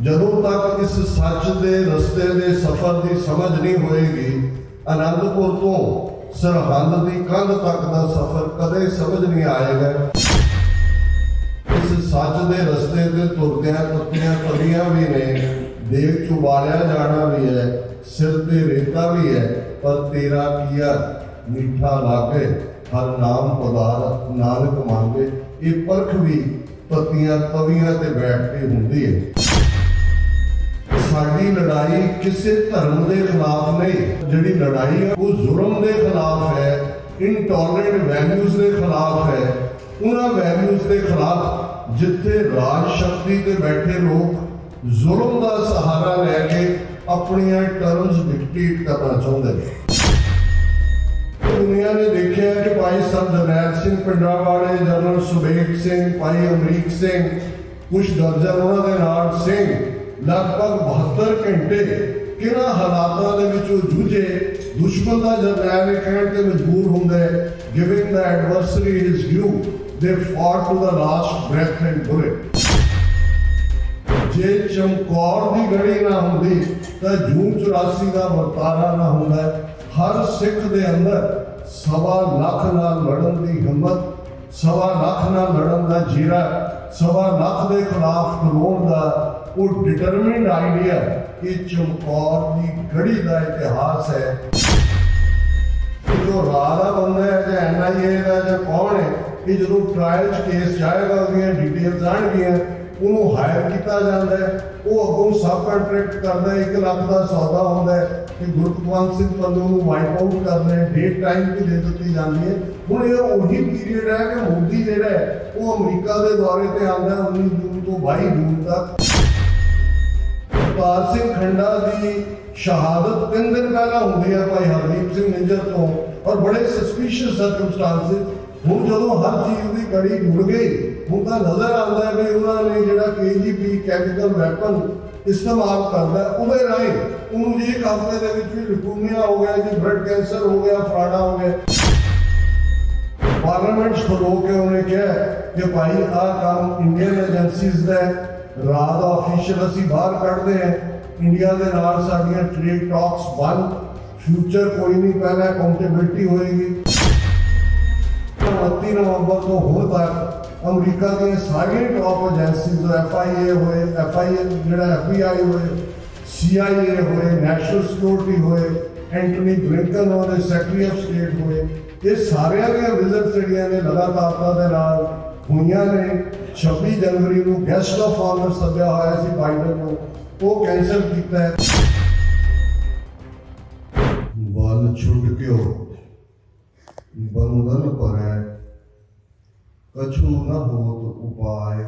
ਜਦੋਂ ਤੱਕ ਇਸ ਸੱਚ ਦੇ ਰਸਤੇ ਦੇ ਸਫ਼ਰ ਦੀ ਸਮਝ ਨਹੀਂ ਹੋਏਗੀ, ਆਨੰਦਪੁਰ ਤੋਂ ਸਰਹੰਦ ਦੀ ਕੰਧ ਤੱਕ ਦਾ ਸਫ਼ਰ ਕਦੇ ਸਮਝ ਨਹੀਂ ਆਏਗਾ। ਇਸ ਸੱਚ ਦੇ ਰਸਤੇ ਤੇ ਤੁਰਦਿਆਂ ਤੱਤੀਆਂ ਤਲੀਆਂ ਵੀ ਨੇ, ਦੇਗ ਚ ਉਬਾਲਿਆ ਜਾਣਾ ਵੀ ਹੈ, ਸਿਰ ਤੇ ਰੇਤਾ ਵੀ ਹੈ, ਪਰ ਤੇਰਾ ਕੀਆ ਮਿੱਠਾ ਲਾਗੇ, ਹਰ ਨਾਮ ਪਦਾਰਥ ਨਾਨਕ ਮੰਗੇ। ਇਹ ਪਰਖ ਵੀ ਤੱਤੀਆਂ ਤਵੀਆਂ ਤੇ ਬੈਠ ਕੇ ਹੁੰਦੀ ਹੈ। ਸਾਡੀ ਲੜਾਈ ਕਿਸੇ ਧਰਮ ਦੇ ਖਿਲਾਫ ਨਹੀਂ, ਜਿਹੜੀ ਲੜਾਈ ਹੈ ਉਹ ਜ਼ੁਲਮ ਦੇ ਖਿਲਾਫ ਹੈ, ਇਨਟੋਲਰੈਂਟ ਵੈਲਿਊਜ਼ ਦੇ ਖਿਲਾਫ ਹੈ, ਉਹਨਾਂ ਵੈਲਿਊਜ਼ ਦੇ ਖਿਲਾਫ ਜਿੱਥੇ ਰਾਜ ਸ਼ਕਤੀ ਤੇ ਬੈਠੇ ਲੋਕ ਜ਼ੁਲਮ ਦਾ ਸਹਾਰਾ ਲੈ ਕੇ ਆਪਣੀਆਂ ਟਰਮਸ ਡਿਕਟੇਟ ਕਰਨਾ ਚਾਹੁੰਦੇ ਨੇ। ਦੁਨੀਆ ਨੇ ਦੇਖਿਆ ਕਿ ਭਾਈ ਜਰਨੈਲ ਸਿੰਘ ਪਿੰਡਰਾਵਾਲੇ, ਜਨਰਲ ਸੁਬੇਗ ਸਿੰਘ, ਭਾਈ ਅਮਰੀਕ ਸਿੰਘ, ਕੁਝ ਦਰਜਨ ਉਹਨਾਂ ਦੇ ਨਾਲ ਸਿੰਘ ਲਗਭਗ 72 ਘੰਟੇ ਕਿਹਨਾਂ ਹਾਲਾਤਾਂ ਦੇ ਵਿੱਚ ਉਹ ਜੂਝੇ। ਦੁਸ਼ਮਣ ਦਾ ਜਰਨੈਲ ਕਹਿਣ ਤੇ ਮਜਬੂਰ ਹੁੰਦਾ ਹੈ, giving the ਐਡਵਰਸਰੀ his due, they fought to the last breath and bullet. ਜੇ ਚਮਕੌਰ ਦੀ ਗੜੀ ਨਾ ਹੁੰਦੀ ਤਾਂ ਜੂਨ 84 ਦਾ ਵਰਤਾਰਾ ਨਾ ਹੁੰਦਾ। ਹਰ ਸਿੱਖ ਦੇ ਅੰਦਰ 1.25 ਲੱਖ ਨਾਲ ਲੜਨ ਦੀ ਹਿੰਮਤ, 1.25 ਲੱਖ ਨਾਲ ਲੜਨ ਦਾ ਜੀਰਾ, 1.25 ਲੱਖ ਦੇ ਖਿਲਾਫ ਖਲੋਣ ਦਾ ਉਹ ਡਿਟਰਮਿਨਡ ਆਈਡੀਆ, ਇਹ ਚਮਕੌਰ ਦੀ ਗੜੀ ਦਾ ਇਤਿਹਾਸ ਹੈ। ਜੋ ਰਾਹ ਦਾ ਬੰਦਾ ਹੈ ਜਾਂ NIA ਦਾ ਜਾਂ ਕੌਣ ਹੈ, ਇਹ ਜਦੋਂ ਟ੍ਰਾਇਲ 'ਚ ਕੇਸ ਜਾਏਗਾ ਉਹਦੀਆਂ ਡਿਟੇਲਸ ਆਉਣਗੀਆਂ, ਉਹਨੂੰ ਹਾਇਰ ਕੀਤਾ ਜਾਂਦਾ ਹੈ, ਉਹ ਅੱਗੋਂ ਸਬ ਕੰਟਰੈਕਟ ਕਰਦਾ, 1 ਲੱਖ ਦਾ ਸੌਦਾ ਹੁੰਦਾ ਹੈ ਕਿ ਗੁਰਪ੍ਰੀਤ ਸਿੰਘ ਪੰਨੂ ਨੂੰ ਵਾਈਪ ਆਊਟ ਕਰਨਾ ਹੈ, ਡੇਟ ਟਾਈਮ ਵੀ ਦੇ ਦਿੱਤੀ ਜਾਂਦੀ ਹੈ। ਹੁਣ ਇਹ ਉਹੀ ਪੀਰੀਅਡ ਹੈ ਕਿ ਮੋਦੀ ਜਿਹੜਾ ਹੈ ਉਹ ਅਮਰੀਕਾ ਦੇ ਦੌਰੇ ਤੇ ਆਉਂਦਾ 19 ਜੂਨ ਤੋਂ 22 ਜੂਨ ਤੱਕ। ਅਵਤਾਰ ਸਿੰਘ ਖੰਡਾ ਦੀ ਸ਼ਹਾਦਤ 3 ਦਿਨ ਪਹਿਲਾਂ ਹੁੰਦੀ ਹੈ ਭਾਈ ਹਰਦੀਪ ਸਿੰਘ ਨਿੱਜਰ ਤੋਂ, ਔਰ ਬੜੇ ਸਸਪੀਸ਼ੀਅਸ ਸਰਕਮਸਟੈਂਸਿਸ। ਹੁਣ ਜਦੋਂ ਹਰ ਚੀਜ਼ ਦੀ ਕੜੀ ਜੁੜ ਗਈ, ਹੁਣ ਤਾਂ ਨਜ਼ਰ ਆਉਂਦਾ ਹੈ ਵੀ ਉਹਨਾਂ ਨੇ ਜਿਹੜਾ KGB ਕੈਮੀਕਲ ਵੈਪਨ ਇਸਤੇਮਾਲ ਕਰਦਾ, ਉਹਦੇ ਰਾਹੀਂ ਉਹਨੂੰ ਜੀ 1 ਹਫ਼ਤੇ ਦੇ ਵਿੱਚ ਵੀ ਲਿਕੂਮੀਆ ਹੋ ਗਿਆ, ਜੀ ਬਲੱਡ ਕੈਂਸਰ ਹੋ ਗਿਆ, ਫਲਾਣਾ ਹੋ ਗਿਆ। ਪਾਰਲੀਮੈਂਟ 'ਚ ਖਲੋ ਕੇ ਉਹਨੇ ਕਿਹਾ ਕਿ ਭਾਈ ਆਹ ਕੰਮ ਇੰਡੀਅਨ ਏਜੰਸੀਜ਼ ਦਾ, ਰਾਹ ਦਾ ਅਫੀਸ਼ੀਅਲ ਅਸੀਂ ਬਾਹਰ ਕੱਢਦੇ ਹਾਂ, ਇੰਡੀਆ ਦੇ ਨਾਲ ਸਾਡੀਆਂ ਟ੍ਰੇਡ ਟਾਕਸ ਬੰਦ, ਫਿਊਚਰ ਕੋਈ ਨਹੀਂ, ਪਹਿਲਾਂ ਅਕਾਊਂਟੇਬਿਲਟੀ ਹੋਏਗੀ। 29 ਨਵੰਬਰ ਤੋਂ ਹੁਣ ਤੱਕ ਅਮਰੀਕਾ ਦੀਆਂ ਸਾਰੀਆਂ ਟਾਪ ਏਜੰਸੀਜ਼, FIA ਹੋਏ, ਜਿਹੜਾ FBI ਹੋਏ, CIA ਹੋਏ, ਨੈਸ਼ਨਲ ਸਿਕਿਉਰਿਟੀ ਹੋਏ, ਐਂਟਨੀ ਬਲਿੰਕਨ ਉਹਦੇ ਸੈਕਟਰੀ ਆਫ ਸਟੇਟ ਹੋਏ, ਇਹ ਸਾਰਿਆਂ ਦੀਆਂ ਵਿਜ਼ਿਟਸ ਜਿਹੜੀਆਂ ਨੇ ਲਗਾਤਾਰਤਾ ਦੇ ਨਾਲ ਹੋਈਆਂ ਨੇ। 26 ਜਨਵਰੀ ਨੂੰ ਗੈਸਟ ਆਫ ਆਨਰ ਸੱਦਿਆ ਹੋਇਆ ਸੀ ਬਾਈਡਨ ਨੂੰ, ਉਹ ਕੈਂਸਲ ਕੀਤਾ ਹੈ। ਬਲ ਛੁੱਟ ਕਿਉ ਬੰਧਨ ਪਰੈ, कछु न होत उपाय,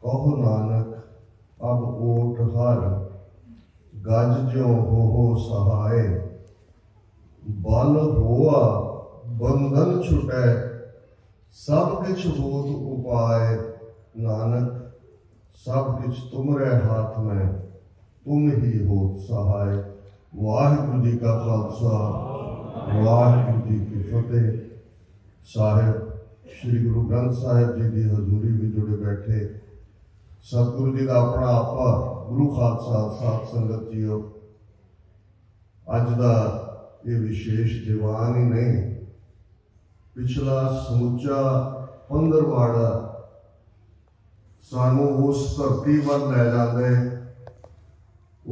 कहो नानक अब ओट हर, गज ज्यों हो सहाय। बल होआ बंधन छुटै, सब किछ होत उपाय, नानक सब किछ तुमरे हाथ में, तुम ही होत सहाय। वाहिगुरू जी का खालसा, वाहिगुरू जी की फतेह। साहिब श्री गुरु ग्रंथ साहिब जी की हजूरी में जुड़े बैठे सतगुरु जी का अपना आपा गुरु खालसा साध संगत जीओ, अज का ये विशेष दीवान ही नहीं, पिछला समूचा 15वाड़ा सानू उस धरती वाल लै जाते,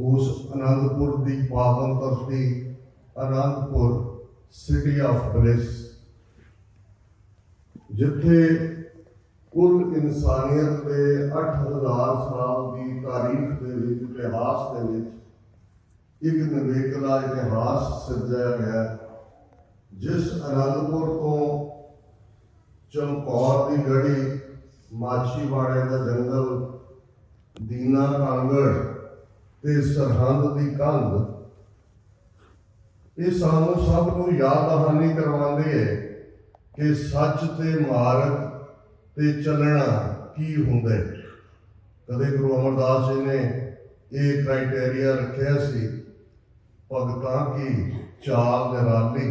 उस आनंदपुर की पावन धरती, आनंदपुर सिटी ऑफ ब्लिस, जिथे कुल इंसानियत के 8000 साल की तारीख के इतिहास के एक निवेकला इतिहास सिरजाया गया। जिस आनंदपुर तो चमकौर की गढ़ी, माछीवाड़े का जंगल, दीना कांगड़ ते सरहंद की कंध, ये सानू सब को याद दहानी करवाते है कि सच ते मार्ग ते चलना की हुंदा है। कदे गुरु अमरदास जी ने यह क्राइटेरिया रखा सी, भगतां की चाल निराली,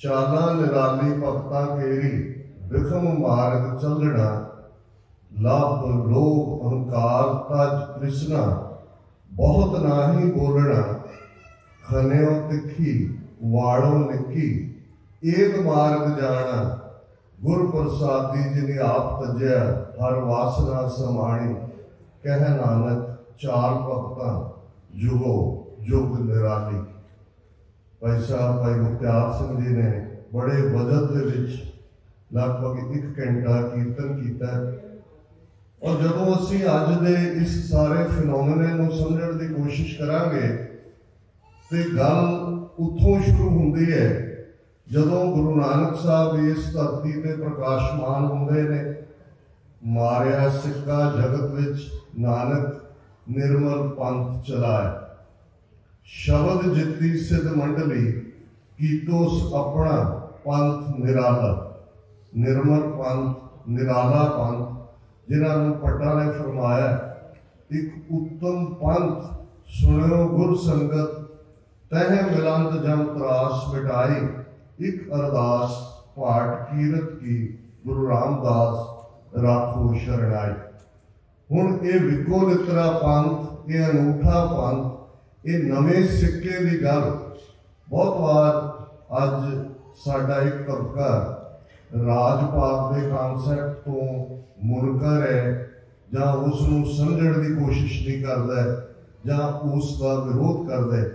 चाला निराली भगतां केरी, विखम मार्ग चलना, लभ लोभ अहंकार तज कृष्णा, बहुत नाही बोलना, खन्यो तिखी वाड़ो निकी, एक मार्ग जाना, गुर प्रसादी जिने आप तजया, हर वासना समाणी, कह नानक चार भगतां जुगो जुग निराली। भाई साहब भाई मुख्तार सिंह जी ने बड़े बजट दे विच लगभग 1 घंटा कीर्तन किया। और जदों असीं अज दे इस सारे फिनोमिने नूं समझण दी कोशिश करांगे ते गल उत्थों शुरू हुंदी है जदों गुरु नानक साहब इस धरती ते प्रकाशमान हुंदे ने। मारिया सिक्का जगत विच नानक निर्मल पंथ चलाए, शब्द जित्ती सिद्ध मंडली, कीतोस अपना पंथ निराला। निर्मल पंथ, निराला पंथ, जिन्होंने पट्टा ने फरमाया एक उत्तम पंथ, सुनियो गुर संगत, तह मिलंत जम त्रास मिटाई, एक अरदास पाठ कीरत की, गुरु रामदास राखो शरणाई। हुण ये विको लितरा पंथ, ये अनूठा पंथ, ये नवे सिक्के की गल बहुत बार अज साडा एक तबका राजपात के कॉन्सैप्ट तो मुनकर है, जां उसनूं समझण की कोशिश नहीं करता, जां उसका विरोध करता है।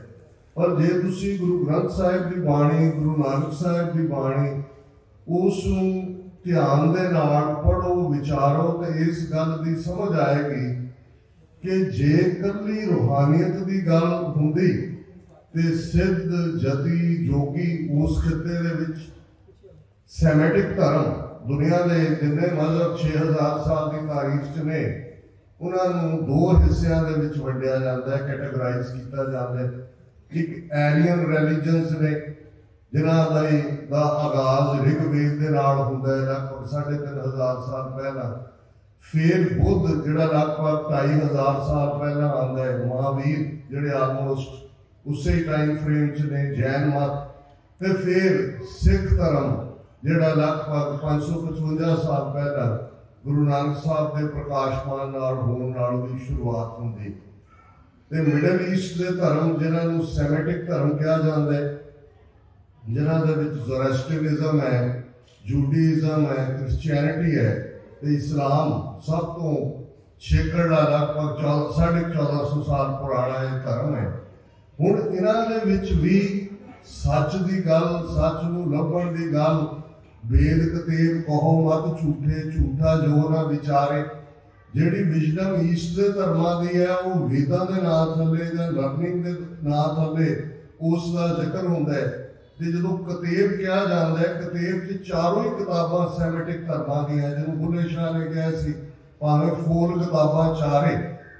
पर जे तुसी गुरु ग्रंथ साहिब की बाणी, गुरु नानक साहिब की बाणी उसनूं ध्यान दे नाल पढ़ो, विचारो, तो इस गल की समझ आएगी कि जे कली रूहानियत की गल हुंदी ते सिद्ध जति जोगी उस खिते दे विच सैमेटिक धर्म दुनिया के जिन्ने मजहब 6000 साल की तारीख च ने उन्होंने 2 हिस्सों के वंडिया जाता है, कैटेगराइज किया जाता है। एक एरियन रिलीजन्स ने जिन्हों का आगाज ऋग्वेद के नाल हुंदा है लगभग 3500 साल पहला। फिर बुद्ध जिहड़ा लगभग 2500 साल पहला आंदा है, महावीर जिहड़े आलमोस्ट उस टाइम फ्रेम च ने, जैन मत, ते फिर सिख धर्म जिहड़ा लगभग 555 साल पहला गुरु नानक साहब के प्रकाशमान नाल होण नाल दी शुरुआत हुंदी। ते मिडल ईस्ट के धर्म जिन्होंने सैमेटिक धर्म कहा जाता है, जिन्हों के ज़ोरास्ट्रियनिज्म है, जूडाइज्म है, क्रिश्चियनिटी है, तो इस्लाम सब तो छेकड़ा लगभग 1450 साल पुराना एक धर्म है। हुण इन्हां दे विच भी सच की गल, सच नूं लभण की गल, वेद कतेब कहो मत झूठे, झूठा जो ना विचारे, जिहड़ी विजडम ईस्ट के धर्मां दी है वो वेदां दे नां थल्ले जां लर्निंग दे नां थल्ले उसका जिक्र हुंदा है। ते जदों कतेब कहा जाता है, कतेब च चारों ही किताबां सैमेटिक धर्मां दीयां, जिन्होंने बुल्ले शाह ने कहा सी भावें फूल किताबां चारे,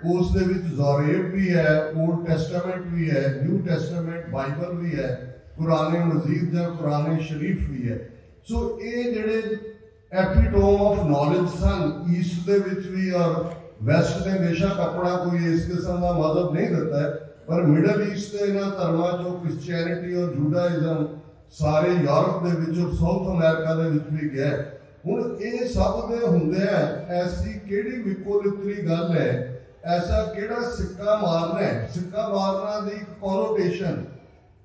उस दे विच ज़ोरेब भी है, ओल्ड टेस्टामेंट भी है, न्यू टेस्टामेंट बाइबल भी है, कुरान मजीद जां कुरान शरीफ भी है। सो ये जिहड़े एपीटोम ऑफ नॉलेज सन ईस्ट दे विच भी, और वैस्ट ने बेशक अपना कोई इस किस्म का मजहब नहीं दिता है, पर मिडल ईस्ट के इन्हां धर्मां चों क्रिश्चियनिटी और जूडाइज्म सारे यूरोप दे विच और साउथ अमेरिका दे विच भी गया। हुण ये सब दे हुंदिआं ऐसी किहड़ी विकोलितरी गल है, ऐसा किहड़ा सिक्का मारना है। सिक्का मारना दी एक कॉनोटेशन,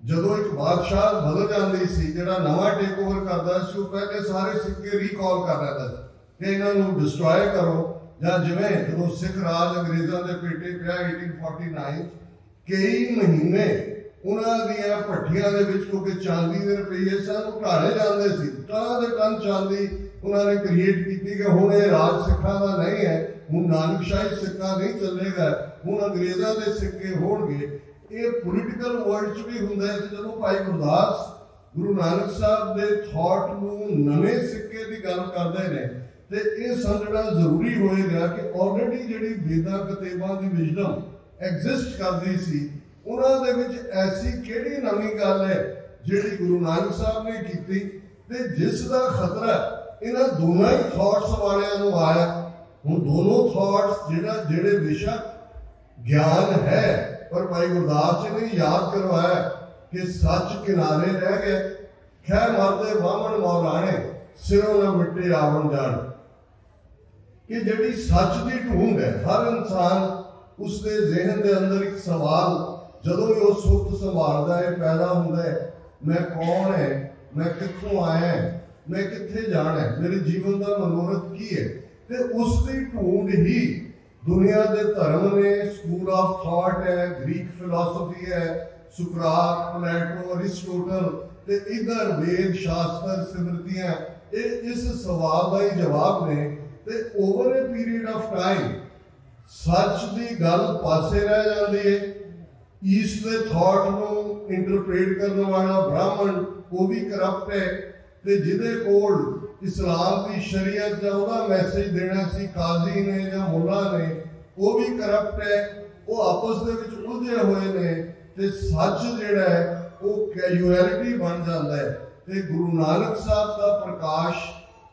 जदों एक बादशाह बदल जाती सी, जिहड़ा नवां टेक ओवर करदा सी, पहले सारे सिक्के रिकॉल कर रहा था कि इन्हां नूं डिस्ट्रॉय करो, जां जिवें जदों सिख राज अंग्रेज़ां दे पेटे पिया 1849 कई महीने उन्हां दीआं भट्ठियां दे विच क्योंकि चांदी दे रुपये सन ढाले जाते सी, टन दे टन चांदी उन्होंने क्रिएट की कि हुण ये राज सिखां दा नहीं है, हुण नानकशाही सिक्का नहीं चलेगा, हुण अंग्रेज़ां दे सिक्के होणगे। ये पोलिटिकल वर्ल्ड च भी हुंदा है। जदों भाई गुरदास गुरु नानक साहब के थॉट नूं नवें सिक्के की गल करते हैं तो ये समझना जरूरी होएगा कि ऑलरेडी जिहड़ी वेदां कतेबां की विजडम एग्जिस्ट करती सी, उन्हां दे विच ऐसी किहड़ी नवीं गल है जिहड़ी गुरु नानक साहब ने कीती ते जिस दा खतरा इन्हां दोनों ही थॉट्स वालियां नूं आया। हुण दोनों थॉट्स जिहड़े बेशक ज्ञान है, पर भाई गुरदास जी ने याद करवाया कि सच किनारे रह गए, खै मरदे बामण मौलाने, सिरों न मिट्टे आवण जान। कि जिहड़ी सच की ढूंढ है, हर इंसान उसके जहन के अंदर एक सवाल जदों भी वो सुर्त संभालता है पैदा होता है, मैं कौन है, मैं कित्थों आया, मैं कित्थे जाना है, मेरे जीवन का मनोरथ की है। ते उसकी ढूंढ ही दुनिया के धर्म ने, स्कूल ऑफ थॉट है, ग्रीक फिलोसफी है, सुकरात, प्लेटो, अरिस्टोटल, ते इधर वेद शास्त्र स्मृतियां, इस सवाल का ही जवाब ने। ते over a period of time सच की गल पासे रह जाती है। ईस्ट के थॉट को इंटरप्रेट करने वाला ब्राह्मण वो भी करप्ट है, ते जिदे कोल इस्लाम की शरीयत का वह मैसेज देना सी काजी ने या मुला ने, वो भी करप्ट है। वो आपस दे विच उलझे हुए ने, ते सच जिहड़ा है वो कैजुअलिटी बन जाता है। ते गुरु नानक साहब का प्रकाश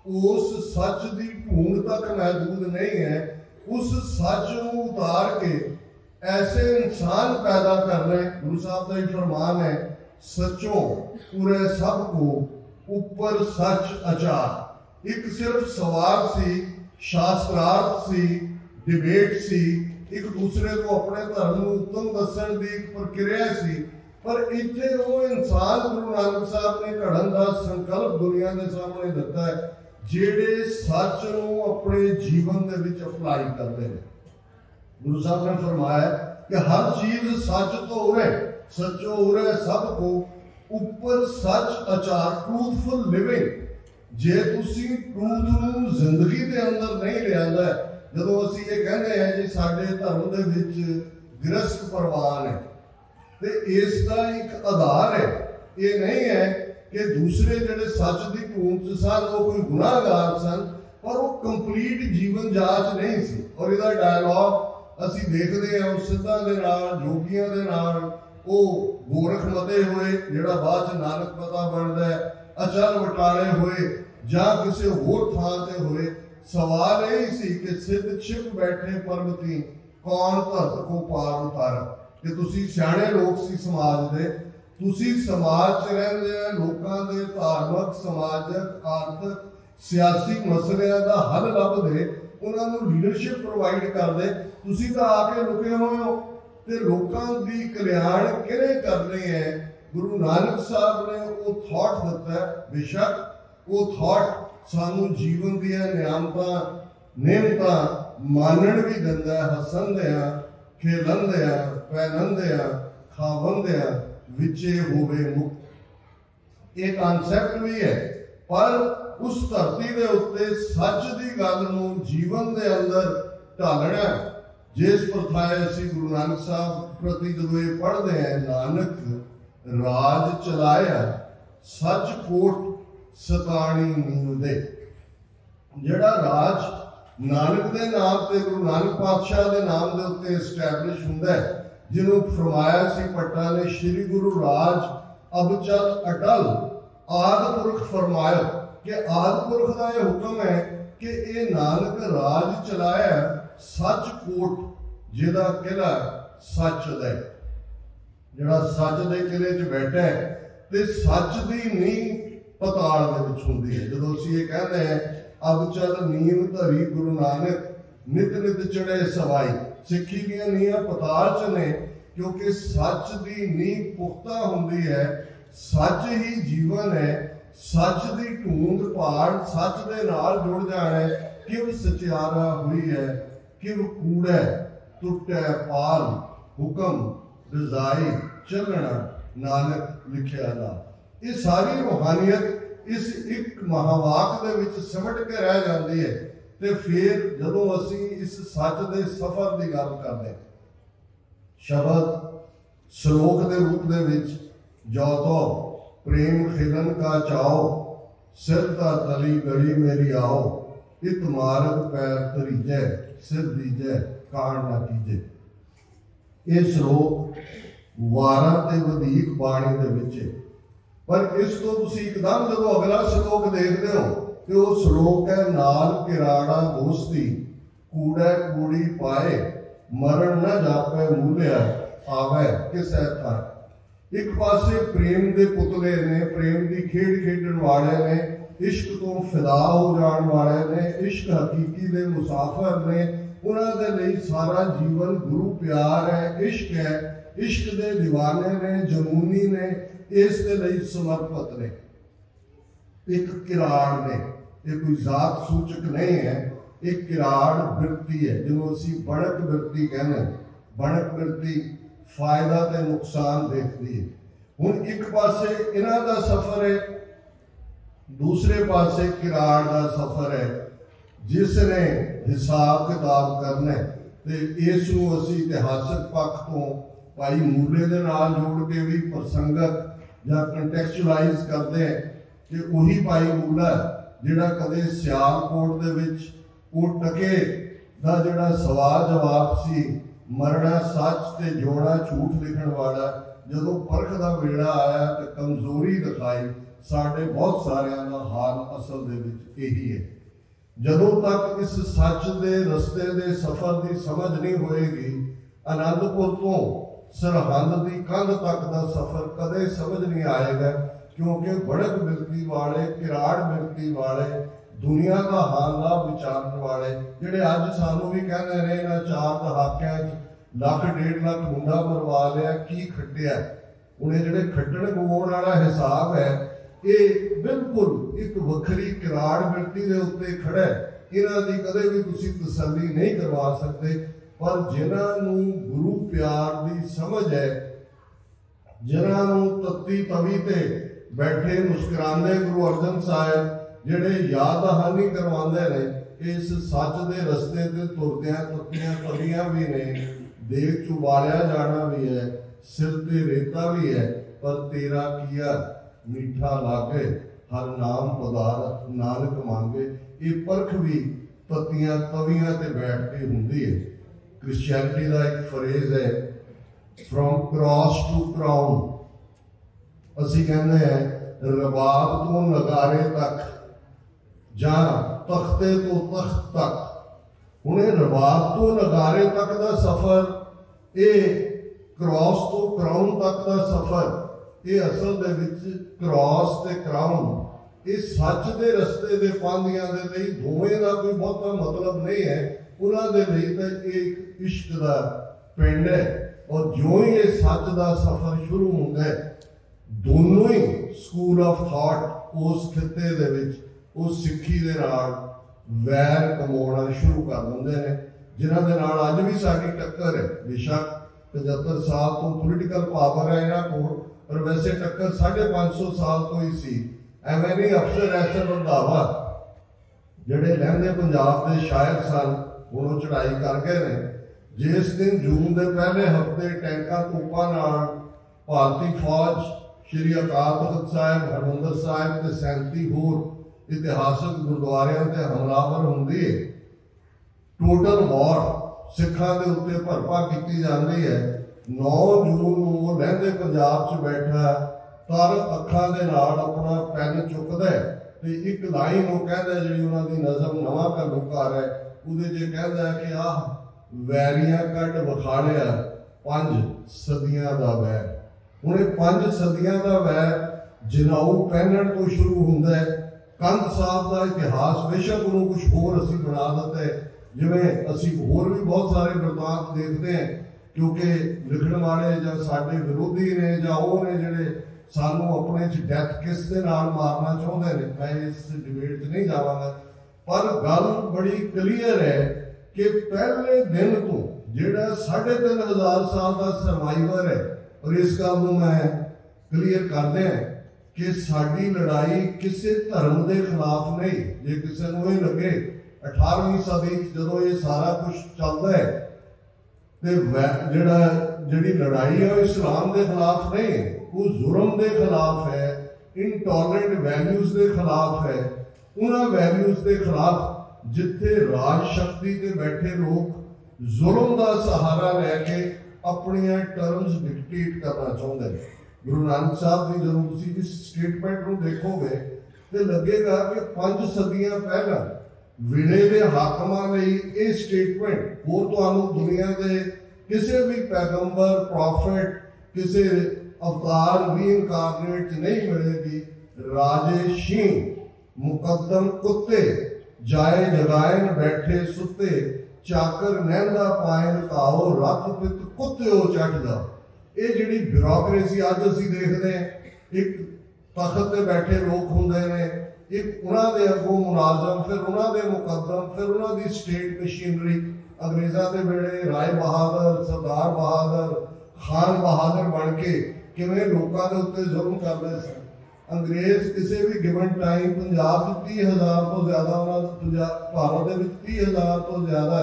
उस सच की ढूंढ तक महदूद नहीं है। उस सच को उतार के ऐसे इंसान पैदा करना है। गुरु साहब का ही फरमान है, सचों पूरे सब को ऊपर सच आचार। एक सिर्फ सवाल सी, शास्त्रार्थ सी, डिबेट सी, एक दूसरे को अपने धर्म को उत्तम दसन की एक प्रक्रिया सी, पर इत्थे वो इंसान गुरु नानक साहब ने घड़न का संकल्प दुनिया के सामने दिता है, जेड़े सच को अपने जीवन के विच अप्लाई करते हैं। गुरु साहब ने फरमाया कि हर चीज सच तो उरे, सचो उरे सब को ऊपर सच आचार, ट्रूथफुल लिविंग। जे तुसी ट्रूथ नूं जिंदगी के अंदर नहीं लिया, जदों असीं ये कहते हैं जी साडे धर्म दे विच गृहस्थ परवान है, ते इसका एक आधार है। ये नहीं है कि दूसरे जिहड़े सच की ढूंढ सन वो कोई गुनाहगार सन, पर वो कंप्लीट जीवन जांच नहीं सी। और इसका डायलॉग असीं देखते हैं उस सिद्धां दे नाल, जोगियां दे नाल, वो गोरख मते हुए जिहड़ा बाद च नानक पता बनता है, अचल बटाले हुए जां किसी होर थां ते हुए। सवाल यही सी कि सिद्ध छिप बैठे पर्वती कौन धरत को पार उतारा। कि तुसी सियाणे लोग सी समाज दे, तुसी समाज च रहिंदे लोकां दे धार्मिक, समाजक, आर्थिक, सियासी मसलियां दा हल लभदे, उन्हां नूं लीडरशिप प्रोवाइड करदे। तुसी तां आके लुके होए हो, ते लोकां दी कल्याण किहने करनी है। गुरु नानक साहब ने वो थॉट दिता है। बेशक वो थॉट सानू जीवन दियां नियामतां नेमतां मानण भी दिंदा है, हसंदियां, खेलंदियां, पहनंदियां, खावंदियां, विचे होवे मुक्त। ये कॉन्सैप्ट भी है, पर उस धरती के उत्ते सच की गल नूं जीवन के अंदर ढालना। जिस प्रथाए असीं गुरु नानक साहब प्रति जदों ये पढ़ते हैं, नानक राज चलाया सच कोट सताणी नींव दे। जिहड़ा राज नानक के नाम ते, गुरु नानक पातशाह के नाम के उत्ते एस्टैबलिश हुंदा है, जिन्हों फरमाया सी पट्टा ने, श्री गुरु राज अब चल अटल आदि पुरख फरमाया। कि आदि पुरख का यह हुक्म है कि ये नानक राज चलाया सच कोट, जिहदा किला सच दा, जिहड़ा सच दे किले च बैठा है, ते सच दी नींव पताल दे विच हुंदी है। जदों असीं ये कहते हैं अब चल नींव धरी गुरु नानक नित नित चढ़े सवाई, सिक्खी दी नींव पताल च ने, क्योंकि सच दी नींव पुख्ता हुंदी है। सच ही जीवन है, सच दी ढूंढ भाड़ सच दे नाल जुड़ जाना है। किव सचियारा हुई है, किव कूड़ा टुटे पाल, हुक्म रजाई चलना नानक लिखिया ना। ये सारी रूहानियत इस एक महावाक दे विच सिमट के रह जाती है। ते फिर जदों असीं इस सच दे सफर की गल करते, शब्द श्लोक के रूप दे विच जो तो प्रेम खिलन का चाओ, सिरता तली गली मेरी आओ, इत मार्ग पैर तरीजै, सिर दीजै कान ना कीजे। ये श्लोक वारां ते वधीक बाणी दे विच है, पर इस तो तुसीं एकदम जदों अगला श्लोक देखते हो तो वो श्लोक है, नाल किराड़ा दोस्ती कूड़ा कूड़ी पाए, मरण न जापे मूलिया आवे किसै थां। एक पासे प्रेम के पुतले ने, प्रेम की खेड खेडण वाले ने, इश्क तो फिदा हो जाने वाले ने, इश्क हकीकी दे मुसाफर ने, उन्होंने लिए सारा जीवन गुरु प्यार है, इश्क है, इश्क दे दीवाने ने, जनूनी ने, इस दे लिए समर्पित ने। एक किराड़ ने, ये कोई जात सूचक नहीं है, एक किराड़ बिरती है जिन्होंने असी बणक बिरती कहने। बणक बिरती फायदा ते नुकसान देखती है। हुण एक पासे इन्हां दा सफर है, दूसरे पासे किराड़ दा सफर है, जिसने हिसाब किताब करना ते इस नूं असी इतिहासक पक्ष तो भाई मूले दे नाल जोड़ के भी प्रसंगत या कंटैक्चुअलाइज करते हैं कि वही भाई मूला जिहड़ा कदे सियालकोट दे विच ਉਹ ਟਕੇ ਦਾ ਜਿਹੜਾ ਸਵਾਲ ਜਵਾਬ ਸੀ, ਮਰਨਾ ਸੱਚ ਤੇ ਜਿਉਣਾ ਝੂਠ ਲਿਖਣ ਵਾਲਾ, ਜਦੋਂ ਪਰਖ ਦਾ ਵੇੜਾ ਆਇਆ ਤੇ ਕਮਜ਼ੋਰੀ ਦਿਖਾਈ। ਸਾਡੇ ਬਹੁਤ ਸਾਰਿਆਂ ਦਾ ਹਾਲ ਅਸਲ ਦੇ ਵਿੱਚ ਇਹੀ ਹੈ। ਜਦੋਂ ਤੱਕ ਇਸ ਸੱਚ ਦੇ ਰਸਤੇ ਦੇ ਸਫ਼ਰ ਦੀ ਸਮਝ ਨਹੀਂ ਹੋਏਗੀ, ਆਨੰਦਪੁਰ ਤੋਂ ਸਰਹੰਦ ਦੀ ਕੰਧ ਤੱਕ ਦਾ ਸਫ਼ਰ ਕਦੇ ਸਮਝ ਨਹੀਂ ਆਏਗਾ, ਕਿਉਂਕਿ ਬੜਕ ਬਿਰਤੀ ਵਾਲੇ, ਕਿਰਾੜ ਬਿਰਤੀ ਵਾਲੇ, दुनिया का हाल ना विचारने वाले जिहड़े अज सानू भी कहते रहे ना 4 दहाकियां लाख 1.5 लाख मुंडा मरवा लिया, की खड्डिया। उन्हें जिहड़े खड्डण गवाउण वाला हिसाब है, ये बिल्कुल एक वखरी किराड़ बिरती दे उत्ते खड़ा है। इन्हां दी कदे भी तुसीं तसल्ली नहीं करवा सकते, पर जिन्हां नूं गुरु प्यार दी समझ है, जिन्हां नूं तत्ती तवी ते बैठे मुस्कुरांदे गुरु अर्जन साहिब ਜਿਹੜੇ याद दहानी करवाते ने, इस सच के रस्ते से तुरद्या तत्तियां तवियां भी ने, देख चुबालिया जाना भी है, सिर ते रेता भी है, पर तेरा किया मीठा लागे, हर नाम पदार्थ नानक मांगे। ये परख भी तत्तियां तवियां ते बैठ के हुंदी है। क्रिश्चियनिटी का एक फ्रेज है, फ्रॉम क्रॉस टू क्राउन। असी कहते हैं रबाब तो नगारे तक, ਜਾਂ ਤਖਤੇ ਤੋਂ ਤਖਤ ਤੱਕ। ਹੁਣ ਇਹ ਰਬਾਬ ਤੋਂ ਨਗਾਰੇ ਤੱਕ ਦਾ ਸਫ਼ਰ, ਇਹ ਕ੍ਰਾਸ ਤੋਂ ਕਰਾਊਨ ਤੱਕ ਦਾ ਸਫ਼ਰ, ਇਹ ਅਸਲ ਦੇ ਵਿੱਚ ਕ੍ਰਾਸ ਤੇ ਕਰਾਊਨ, ਇਹ ਸੱਚ ਦੇ ਰਸਤੇ ਦੇ ਪਾਂਧਿਆਂ ਦੇ ਲਈ ਦੋਵੇਂ ਦਾ ਕੋਈ ਬਹੁਤਾ ਮਤਲਬ ਨਹੀਂ ਹੈ। ਉਹਨਾਂ ਦੇ ਲਈ ਤਾਂ ਇਹ ਇਸ਼ਕ ਦਾ ਪਿੰਡ ਹੈ। ਔਰ ਜਿਉਂ ਹੀ ਇਹ ਸੱਚ ਦਾ ਸਫ਼ਰ ਸ਼ੁਰੂ ਹੁੰਦਾ ਹੈ, ਦੋਨੋਂ ਹੀ ਸਕੂਲ ਆਫ ਥਾਟ ਉਸ ਖਿੱਤੇ ਦੇ ਵਿੱਚ ਉਹ ਸਿੱਖੀ ਦੇ ਨਾਲ ਵੈਰ ਕਮਾਉਣਾ ਸ਼ੁਰੂ ਕਰ ਦਿੰਦੇ ਨੇ, ਜਿਨ੍ਹਾਂ ਦੇ ਨਾਲ ਅੱਜ ਵੀ ਸਾਡੀ ਟੱਕਰ ਹੈ। ਬੇਸ਼ੱਕ 75 ਸਾਲ ਤੋਂ ਪੋਲੀਟੀਕਲ ਪਾਵਰ ਹੈ ਇਹਨਾਂ ਕੋਲ, ਪਰ ਵੈਸੇ ਟੱਕਰ 550 ਸਾਲ ਤੋਂ ਹੀ ਸੀ। ਐਵੇਂ ਨਹੀਂ ਅਫਸਰ ਐਸੇ ਰੰਧਾਵਾ ਜਿਹੜੇ ਲਹਿੰਦੇ ਪੰਜਾਬ ਦੇ ਸ਼ਾਇਰ ਸਨ, ਹੁਣ ਉਹ ਚੜ੍ਹਾਈ ਕਰ ਗਏ ਨੇ। ਜਿਸ ਦਿਨ ਜੂਨ ਦੇ ਪਹਿਲੇ ਹਫ਼ਤੇ ਟੈਂਕਾਂ ਤੋਪਾਂ ਨਾਲ ਭਾਰਤੀ ਫੌਜ ਸ਼੍ਰੀ ਅਕਾਲ ਤਖ਼ਤ ਸਾਹਿਬ, ਹਰਿਮੰਦਰ ਸਾਹਿਬ ਤੇ 37 ਹੋਰ इतिहासक गुरुद्वारियां ते हमलावर होंदी है, टोटल वॉर सिखां दे उत्ते भरपा की जाती है। 9 जून नूं लहंदे पंजाब च बैठा तर अखां दे नाल अपना पैन चुकदा है ते एक लाइन वो कहदा जिहड़ी उन्हां दी नज़म नवां घल्लूकार है, उहदे च कहदा है कि आह वैरियां कढ विखाड़िया 5 सदियां दा वैर। हुण 5 सदियां दा वैर जनाऊ पहनण तो शुरू हुंदा है। कंध साहब का इतिहास बेशक उन्होंने कुछ होर असी बना दिता है, जिवें असी होर भी बहुत सारे वृतांत देखते हैं, क्योंकि लिखण वाले जां साडे विरोधी ने जां ओह ने जिहड़े सानू अपने च डैथ किस दे नाल मारना चाहुंदे ने। मैं इस डिबेट च नहीं जावांगा, पर गल बड़ी क्लीयर है कि पहले दिन तो जिहड़ा 3500 साल का सर्वाइवर है, और इस गल नूं मैं क्लीयर कर दें कि साडी लड़ाई किसी धर्म के खिलाफ नहीं। जे किसी को ये लगे 18वीं सदी जो ये सारा कुछ चलता है तो जी लड़ाई है इस्लाम के खिलाफ नहीं, वो जुर्म के खिलाफ है, इनटॉलरेंट वैल्यूज के खिलाफ है। उन्होंने वैल्यूज के खिलाफ जिथे राज शक्ति के बैठे लोग जुर्म का सहारा लैके अपनिया टर्म्स डिक्टेट करना चाहते हैं। गुरु नानक साहब की जो इस स्टेटमेंट को देखोगे तो लगेगा कि 5 सदियां पहला विले के हाकमां लई ये स्टेटमेंट होर तुहानूं दुनिया के किसी भी पैगंबर प्रॉफिट किसी अवतार रीइनकारनेट नहीं मिलेगी। राजे शीं मुकद्दम कुत्ते जाए जगायन बैठे सुते चाकर नैंदा पायन घाओ रथ पित कुत्ते चढ़ जाओ। ये जिहड़ी ब्यूरोक्रेसी अज असीं देखते हैं, एक तखत ते बैठे लोग होंदे ने, एक उन्होंने अगों मुलाजम, फिर उन्होंने मुकद्दम, फिर उन्होंने स्टेट मशीनरी अंग्रेज़ों के वेले राय बहादुर, सरदार बहादुर, खान बहादुर बन के किवें लोगों के उत्ते जुल्म करते सन। अंग्रेज किसी भी गिवन टाइम पंजाब 30,000 तो ज्यादा, भारत के 30,000 तो ज्यादा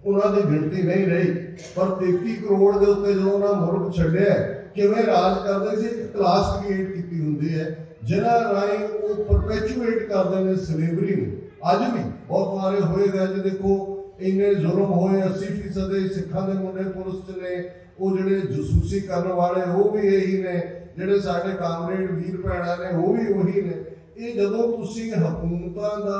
उन्होंने गिनती नहीं रही, पर 33 करोड़ के उत्ते जो उन्होंने मुल्क छड्डिया किवें राज करते थे। एक क्लास क्रिएट की होंगी है जिन्हां राही वो परपैचुएट करते हैं सलेवरी में। अज भी बहुत मारे होए गए जी, देखो इन्ने जुल्म होए, 80% सिखां दे मुंडे पुलिस च ने, वो जिहड़े जसूसी करने वाले वो भी यही ने, जिहड़े साडे कामरेड वीर भैणां ने वो भी वही ने। ये जदों तुसीं हुकूमतां दा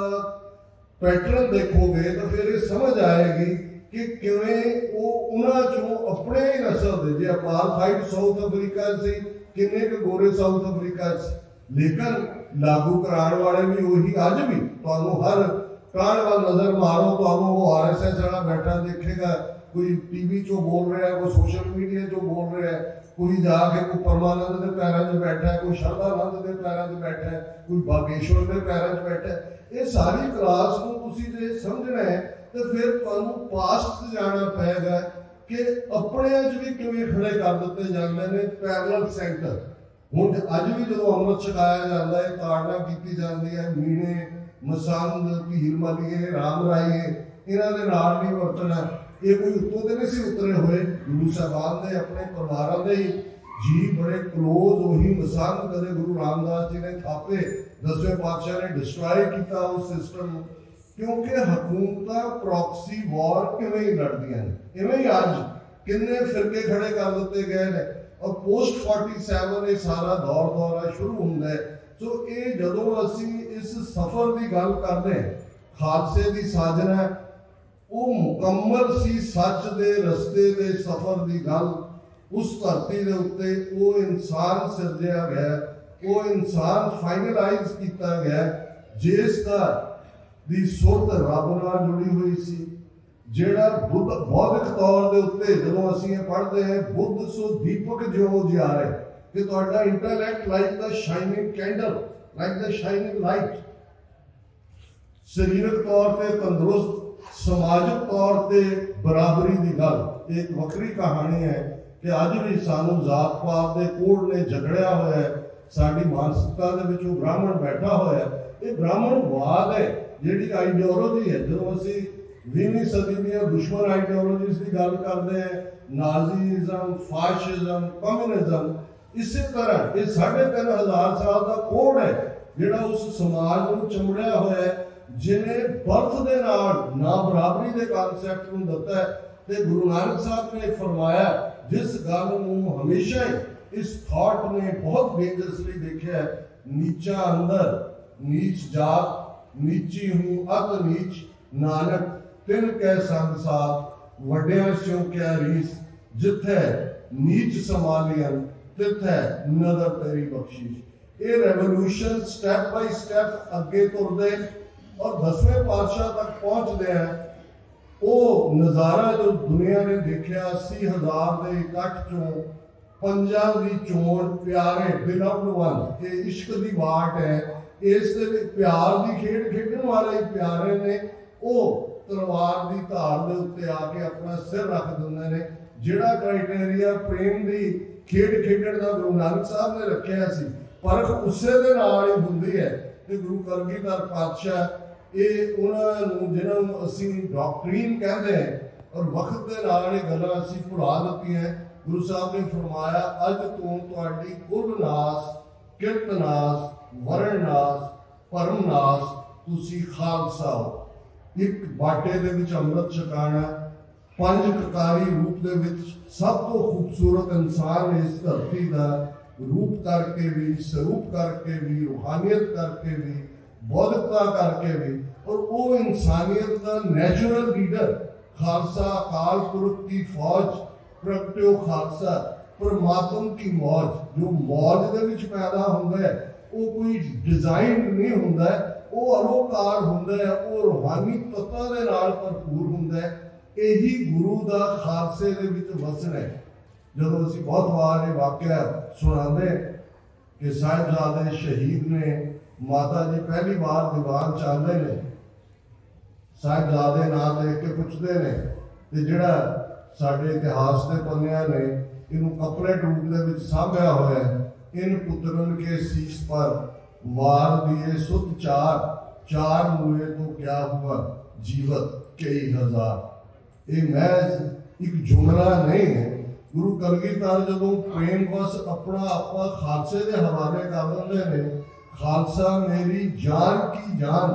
पैटर्न देखोगे तो फिर ये समझ आएगी कि किवें वो उन्हां चों अपने ही नस्ल दे, जे अपार्थाइड साउथ अफ्रीका सी, किन्ने के गोरे साउथ अफ्रीका च, लेकिन लागू कराने वाले भी वही। अज भी तुहानूं हर कांड वाल नजर मारो, तुहानूं वो RSS वाला बैठा दिखेगा, कोई टीवी चो बोल रहा है, कोई सोशल मीडिया चो बोल रहा है, कोई जाके कोई परमानंद के पैरों च बैठा है, कोई शरदानंद के पैरों च बैठा है, कोई बागेश्वर के पैरों च बैठा है। ये सारी क्लास को तुसीं जे समझना है तो फिर तुहानूं पास्ट जाना पेगा कि अपने भी किवें खड़े कर दिते जाते हैं पैरलल सेंटर। हुण अज भी जो अमृत छकाया जाता है, ताड़ना की जाती है, मीणे मसंद धीर मलिए राम राइए इन्हां दे नाल नहीं वरतना। ये कोई उत्तों तो नहीं उतरे हुए, गुरु साहबान ने अपने परिवारों के जी बड़े क्लोज वही मसंद कदे गुरु रामदास जी ने थापे, 10वें पातशाह ने डिस्ट्रॉय किया उस सिस्टम। क्योंकि हुकूमतां प्रॉक्सी वॉर किवें ही लड़दियां ने, इवें ही अज किन्ने फिरके खड़े कर दिते गए हैं और पोस्ट 47 ये सारा दौरा शुरू होंदा है। सो ये जदों असीं इस सफर की गल करते हैं, हादसे की साजना वो मुकम्मल सी सच दे रस्ते दे सफर की गल। उस धरती के उत्ते वो इंसान सिरजिया गया, वो इंसान फाइनलाइज किया गया जिसका दी सुरत रब नाल जुड़ी हुई सी। जेड़ा बुद्ध बौद्धिक तौर के उत्ते जदों असीं पढ़ते हैं, बुद्ध सो दीपक जो जियारे कि तुहाडा intellect like the shining candle, like the shining light. शरीरक तौर पर तंदुरुस्त, समाजिक तौर पर बराबरी की गल एक वक्री कहानी है कि अज भी सानू जात पात के कोड ने झगड़िया होया है, साडी मानसिकता दे विच वो ब्राह्मण बैठा होया है। ये ब्राह्मणवाद है जिहड़ी आइडियोलॉजी है। जो असीं 20वीं सदी दी दुश्मन आइडियोलॉजीज की गल करते हैं, नाजीज़म, फाशिज़म, कम्युनिज्म, इसी तरह ये 3500 साल का कोड है जिहड़ा उस समाज को चमड़िया होया है, जिन्हें बर्थ के ना बराबरी के कॉन्सैप्ट में दता है। तो गुरु नानक साहब ने फरमाया, जिस गल को हमेशा ही इस थॉट ने बहुत डेंजरसली देखा है, नीचा अंदर नीच जात, नीची हूँ अत नीच, नानक तिन कै संग साथ, वड्या स्यों क्या रीस, जिथे नीच संभालियन तिथे नदर तेरी बख्शिश। ये रेवोल्यूशन स्टैप बाय स्टैप अगे तुरदे और 10वें पातशाह तक पहुंचते हैं। वो नज़ारा जो दुनिया ने देखा, 80,000 के इकट्ठ चों 5 की चोण, प्यारे बिलव्ड वन, ये इश्क की वाट है। इस प्यार की खेड खेडन वाले प्यारे ने वो तलवार की धार के उत्ते आके अपना सिर रख देंगे ने। जिहड़ा क्राइटेरिया प्रेम की खेड खेडन का गुरु नानक साहब ने रखा सी, परख उसे दे नाल ही हुंदी है। ते गुरु कलगीधर पातशाह ये उन्होंने जिन्होंने असीं डॉक्ट्रीन कहते हैं और वक्त के नाल ये गल्लां असीं भुला दित्ती हैं। गुरु साहब ने फरमाया, अज तो तुहाडी कुल नास, किरत नास, वरण नास, परम नास, तुसीं खालसा हो। एक बाटे दे विच अमृत छकाना, 5 ककारी रूप दे विच सब तो खूबसूरत इंसान इस धरती का रूप करके भी, स्वरूप करके भी, रूहानियत करके भी, बौद्धिकता करके भी, और वो इंसानियत का नेचुरल लीडर खालसा अकाल पुरख की फौज, प्रगट्यो खालसा परमात्मा की मौज, जो मौज दे विच पैदा होंदा है। वो कोई डिजाइन नहीं हुंदा, वो अलोकार हुंदा है, वो रूहानी तत्वां दे नाल भरपूर हुंदा है। यही गुरु दा खालसे दे विच वसन है। जदों असीं बहुत वार ये वाकिया सुणांदे कि साहिबजादे शहीद ने, माता जी पहली बार दीवान चाहते ने, साहिबजादे नाम लेके पुछते ने, ते जिहड़ा साडे इतिहास के पन्नियां ने इनू कपलेट रूप दे विच सामभ्या होया, इन पुत्रन के शीश पर वार दिए सुत चार, चार मुए तो क्या हुआ जीवत कई हजार। ये महज एक जुमला नहीं है। गुरु कलगीधर जदों प्रेम वस अपना आपा खालसे के हवाले कर देंगे ने, खालसा मेरी जान की जान,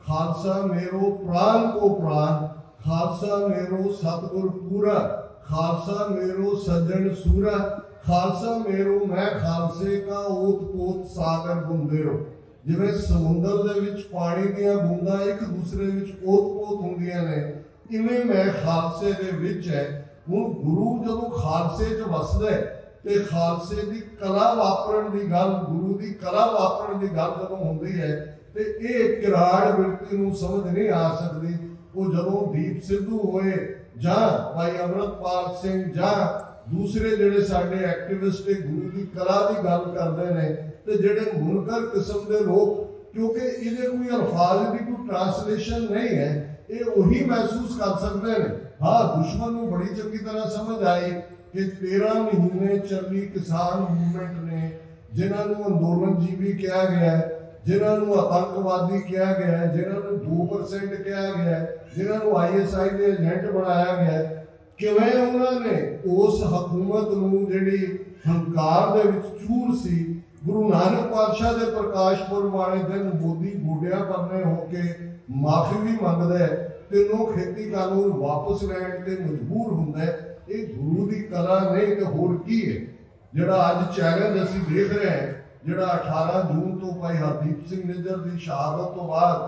खालसा मेरो प्राण को प्राण, खालसा मेरो सतगुर पूरा, खालसा मेरो सज्जन सूरा, खालसा मेरो मैं खालसे का ओत पोत सागर बुंदेरो। जिवें समुंदर दे विच पानी दियां बूंदां एक दूसरे विच ओत पोत हुंदियां ने, इवें मैं खालसे दे विच है। हुण गुरु जदों खालसे च वसदा है ते खालसे दी कला वापरन दी गल, गुरु दी कला वापरन दी गल जदों हुंदी है ते इह किराड़ व्यक्ति नूं समझ नहीं आ सकदी। वो जदों दीप सिद्धू होए जां भाई अमृतपाल सिंह जां दूसरे जिहड़े साडे एक्टिविस्ट गुरु की कला की गल करते हैं, तो जिहड़े मुनकर किस्म के लोग, क्योंकि इहदे कोई अल्फाज की कोई ट्रांसलेशन नहीं है, ये वही महसूस कर सकते हैं। हाँ, दुश्मन को बड़ी चंगी तरह समझ आई कि 13 महीने चली किसान मूवमेंट ने, जिन्होंने अंदोलन जीवी कहा गया है, जिन्होंने आतंकवादी कहा गया है, जिन्होंने 2% कहा गया है, जिन्होंने ISI के एजेंट बनाया गया है, किवें उन्होंने उस हकूमत नूं जिहड़ी हंकार दे विच चूर सी, गुरु नानक पातशाह के प्रकाश पुरब वाले दिन मोदी गोडियां परने होके माफी भी मंगदा है, तीनों खेती कानून वापस लैण ते मजबूर हुंदा है। ये गुरु की कला नहीं तो होर की है। जिहड़ा अज चैलेंज असीं देख रहे हैं, जिहड़ा 18 जून तो भाई हरदीप सिंह निज्जर की शहादत तो बाद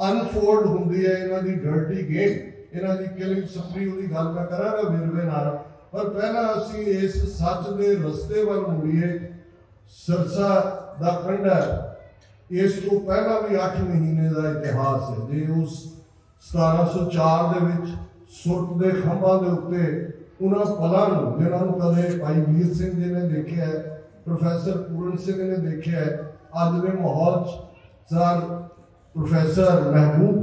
अनफोल्ड हुंदी है इन्हां दी डर्टी गेम, इन्हां दी किलिंग स्प्री, उहदी गल मैं करांगा विरवे नाल। पर पहला असीं इस सच दे रस्ते वल मुड़ीए। सिरसा दा कंढा, इस तो पहला भी 8 महीने का इतिहास है। जे उस 1704 दे विच सुरत दे खंभां दे उत्ते उन्हां पलां नूं जिन्हां नूं कदे भाई वीर सिंह जी ने देखिया है, प्रोफैसर पूरन सिंह ने देखिया है, अज दे माहौल सर प्रोफैसर महबूब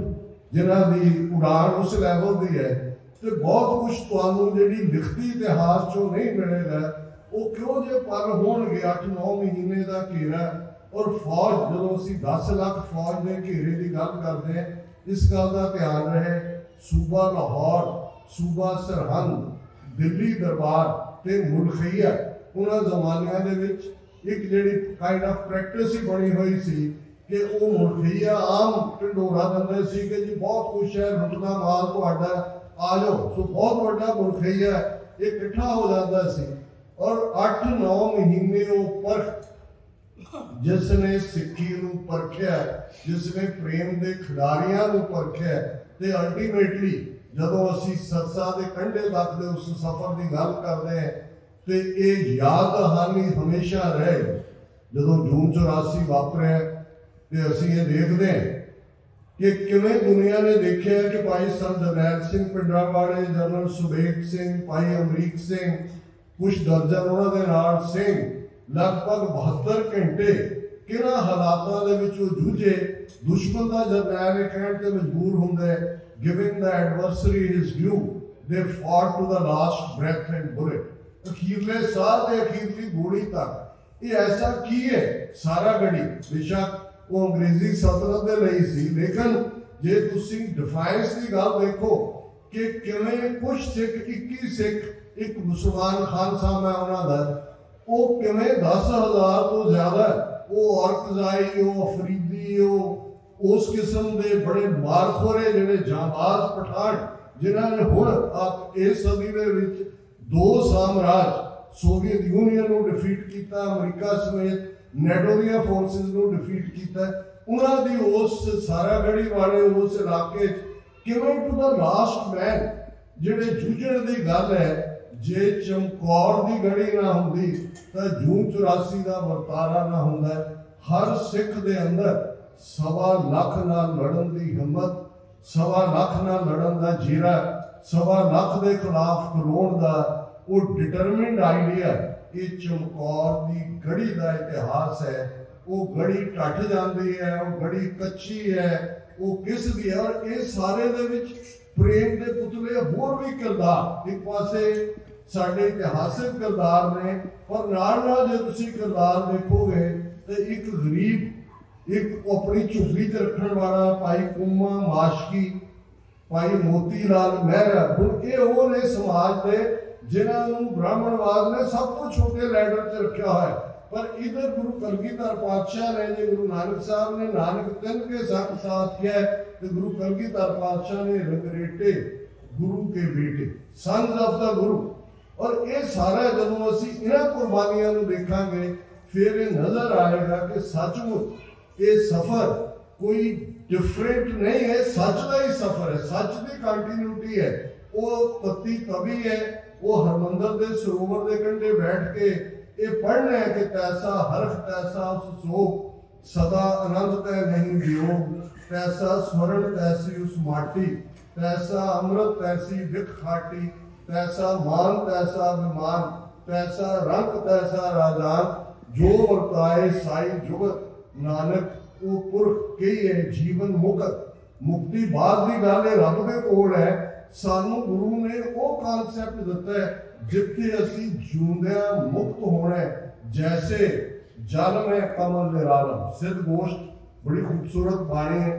जिन्हां दी उड़ान उस लैवल दी है, तो बहुत कुछ तुहानूं जिहड़ी लिखती इतिहास चों नहीं मिलेगा। वो क्यों जे पर होणगे 8-9 महीने का घेरा, और फौज जदों असीं 10 लाख फौज के घेरे की गल करते हैं, इस गल का ध्यान रहे, सूबा लाहौर, सूबा सरहंद, दिल्ली दरबार ते मुल्खैया, उन्हां जमानियां दे विच एक जिहड़ी काइंड ऑफ प्रैक्टिस ही बनी हुई सी कि वो मुल्खैया आम ढंडोरा दिंदे सी कि जी बहुत कुछ है, लुटदा माल तुहाडा, आ जाओ। सो बहुत बड़ा मुल्खैया ये इकट्ठा हो जाता सी, और 8-9 महीने वो परख, जिसने सिक्खी नूं परखिया, जिसने प्रेम के खिडारियां नूं परखिया, ते अल्टीमेटली जदों असीं सरसा के कंढे तक दे उस सफर की गल करते हैं, तो ये याद दहानी हमेशा रहे। जदों जून 84 वापरिया, तो असीं ये देखते हैं कि किवें दुनिया ने देखिया कि भाई सर जरनैल सिंह पिंडरावाले, जनरल सुबेग सिंह, भाई अमरीक सिंह, कुछ दर्जन उन्होंने नाल सिंह लगभग 72 घंटे किन्हां हालातां दे विच जूझे। दुश्मन का जरनैल कहण ते मजबूर हुंदा है, giving the adversary his due, they fought to the last breath and bullet. अखीरले साह ते अखीरली गोली तक। ये ऐसा की है सारा गढ़ी, बेशक वो अंग्रेजी सल्तनत दे लई सी, लेकिन जे तुसीं डिफाइंस की गल देखो कि किवें कुछ सिख, 21 सिख, एक मुसलमान खान साहब है उन्होंने, वो किवें 10,000 तो ज्यादा वो औरकजाई, वो अफरीदी, वो उस किस्म के बड़े मारखोरे जिहड़े जांबाज पठान, जिन्होंने हुण आप इस सदी दे विच 2 साम्राज, सोवियत यूनियन को डिफीट किया, अमरीका समेत नेटो दी फोर्सिस को डिफीट किया, उन्हां दी उस सारागढ़ी वाले उस इलाके किवें टू द लास्ट मैन जिहड़े जूझण दी गल है। जे चमकौर की गढ़ी ना होंदी तो जून 84 का वर्तारा ना होंदा, हर सिख दे अंदर 1.25 लाख नाल लड़न की हिम्मत, 1.25 लाख नाल लड़न का जीरा, 1.25 लाख के खिलाफ खलोण का वो डिटरमिंड आइडिया, ये चमकौर की गढ़ी का इतिहास है। वो गढ़ी टट जाती है, वो गढ़ी कच्ची है, वो किस दी है। और ये सारे दे विच प्रेम के पुतले होर भी किरदार, एक पासे साडे इतिहासिक किरदार ने, पर नाल नाल जे तुसीं किरदार देखोगे तो एक गरीब, एक अपनी झुग्गी च रखण वाला भाई कुमा माशकी, भाई मोती लाल मेहरा, हुण ये वो ने समाज के जिन्होंने ब्राह्मणवाद ने सब तो छोटे लैडर च रखा है। पर इधर गुरु कलगीधर पातशाह ने, जो गुरु नानक साहब ने नानक तिन के साथ किया है, तो गुरु कलगीधर पातशाह ने रंगरेटे गुरु के बेटे, सन्स ऑफ द गुरु। और ये सारा जब असी इन्हां कुर्बानियां नूं देखांगे फिर ये नजर आएगा कि सचमुच ये सफर कोई डिफरेंट नहीं है, सच का ही सफर है, सच की कंटिन्यूटी है। वो तत्ती तभी है, वो हरमंदर के सरोवर के कंढे बैठ के ये पढ़ना है कि तैसा हर्ष तैसा उस सोग, सदा आनंद तय नहीं वियोग, तैसा स्वर्ण तैसी उस माटी, तैसा अमृत तैसी बिख खाटी, तैसा मान तैसा विमान, तैसा रंग तैसा राजान, जो वर्ताए साई जुगत, नानक वो पुरख कही है जीवन मुक्त। मुक्ति बाद की गल है, रब के कोल है। सानू गुरु ने वो कॉन्सैप्ट दिता है जिथे असी जिंदिया मुक्त होना है। जैसे जल में कमल निरालम, सिद्ध गोष्ठ बड़ी खूबसूरत बाणी है,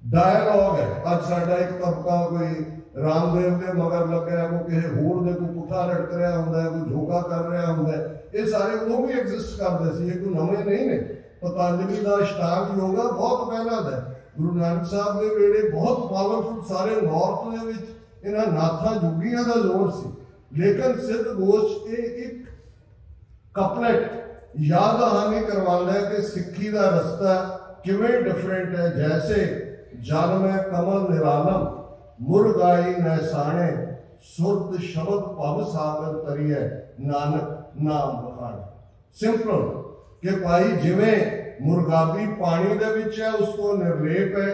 डायलॉग है। अज साडा एक तबका कोई रामदेव के मगर लगे, कोई किसी होर दे कोई पुठा लटक रहा होंदा है, कोई योगा कर रहा होंदा है, ये सारे उदों भी एग्जिस्ट करते सी, कोई नवे नहीं ने। पतंजलि का अष्टांग योगा बहुत पहला है, गुरु नानक साहब के वेले बहुत पावरफुल, सारे नॉर्थ के विच इन्हां नाथा जोगियां का जोर सी। लेकिन सिद्ध गोष्ठ एक कपलेट याद दहानी करवांदा है कि सिक्खी का रस्ता किवें डिफरेंट है। जैसे जल में कमल निरालम, मुरगाई नैसाणे, सुरत शब्द भव सागर तरिए, नानक नाम बखान। सिंपल कि भाई जिवें मुरगाबी पानी दे विच है, उसको निर्लेप है,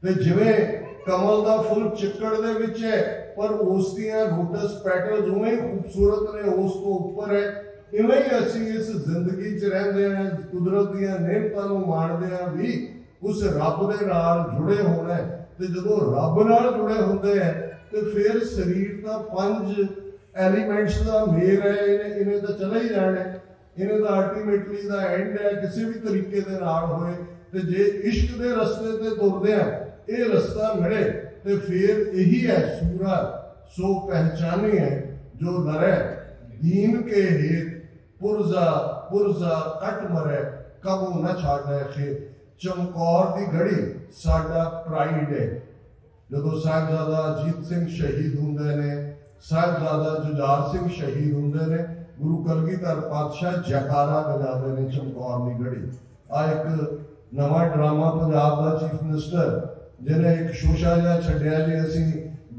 ते जिवें कमल का फुल चिक्कड़ दे विच है, पर उस दियां लोटस पैटल्स उवें ही खूबसूरत ने, उस तो ऊपर है। इवें ही असी इस जिंदगी च रहिंदे हैं, कुदरत दियां नेमतां नूं माणदे हां भी उस रब दे नाल जुड़े होना है। ते जदों रब नाल जुड़े हुंदे हैं ते फिर शरीर दा 5 एलीमेंट्स का मेल है, इन्हें तो चला ही जाना है, इन्हें तो अल्टीमेटली दा एंड है किसी भी तरीके दे नाल होए। ते जे इश्क दे रस्ते ते तुरदे हैं, ये रस्ता मिले तो फिर यही है सूरा सो पहचानी है जो लरे दीन के हेत, पुरजा पुरजा कट मरे कबू न छाड़े खेत। चमकौर की गढ़ी साडा प्राइड है। जो साहिबजादा अजीत सिंह शहीद होंगे ने, साहिबजादा जुझार सिंह शहीद होंगे ने, गुरु कलगीधर पातशाह जयकारा बजाते हैं चमकौर की गढ़ी। आ एक नवा ड्रामा पंजाब का चीफ मिनिस्टर जिन्हें एक शोशा जहा छड्या जी असी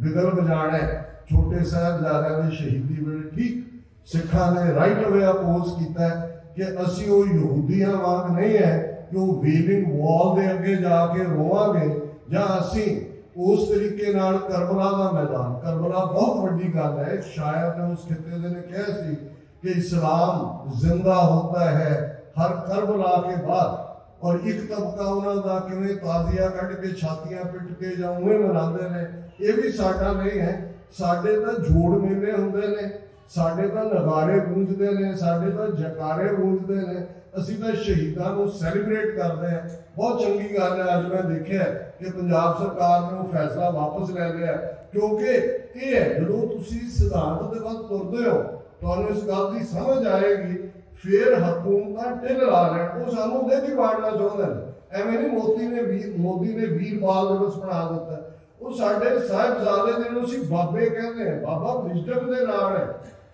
बिगल बजाना है छोटे साहिबजादे की शहीदी वेले। ठीक सिखा ने राइट वे अपोज किया कि असी वो यहूदियां वांग नहीं है कि वो वेलिंग वॉल के अगे जाके रोवांगे, जां असी उस तरीके नाल करबला का मैदान। करबला बहुत बड़ी गल है। शायर ने उस खिते ने कहा सी कि इस्लाम जिंदा होता है हर करबला के बाद। और एक तबका उन्होंने किवें ताजिया कट के छातियां पिट के जां उवें मनाते हैं, ये भी साडा नहीं है। साडे तां जोड़ मेले हुंदे ने, साडे तां नगारे गूंजते हैं, साडे तां जयकारे गूंजते हैं, असीं तां शहीदां नूं सैलीब्रेट करते हैं। बहुत चंगी गल है, अज मैं देखिया कि पंजाब सरकार ने वो फैसला वापस ले लिया, क्योंकि ये है जो तुसीं सिद्धांत दे वल तुरदे हो तुहानूं इस गल की समझ आएगी। फिर हुकूमत ढिल ला लैन, वो सानूं उहदे दी वाड़ना चाहुंदे ने। एवें नहीं मोदी ने वीर बाल दिवस बना दिता, वो साडे साहिबजादे जिन्होंने असीं बाबे कहते हैं, बाबा विजडम दे नाल है।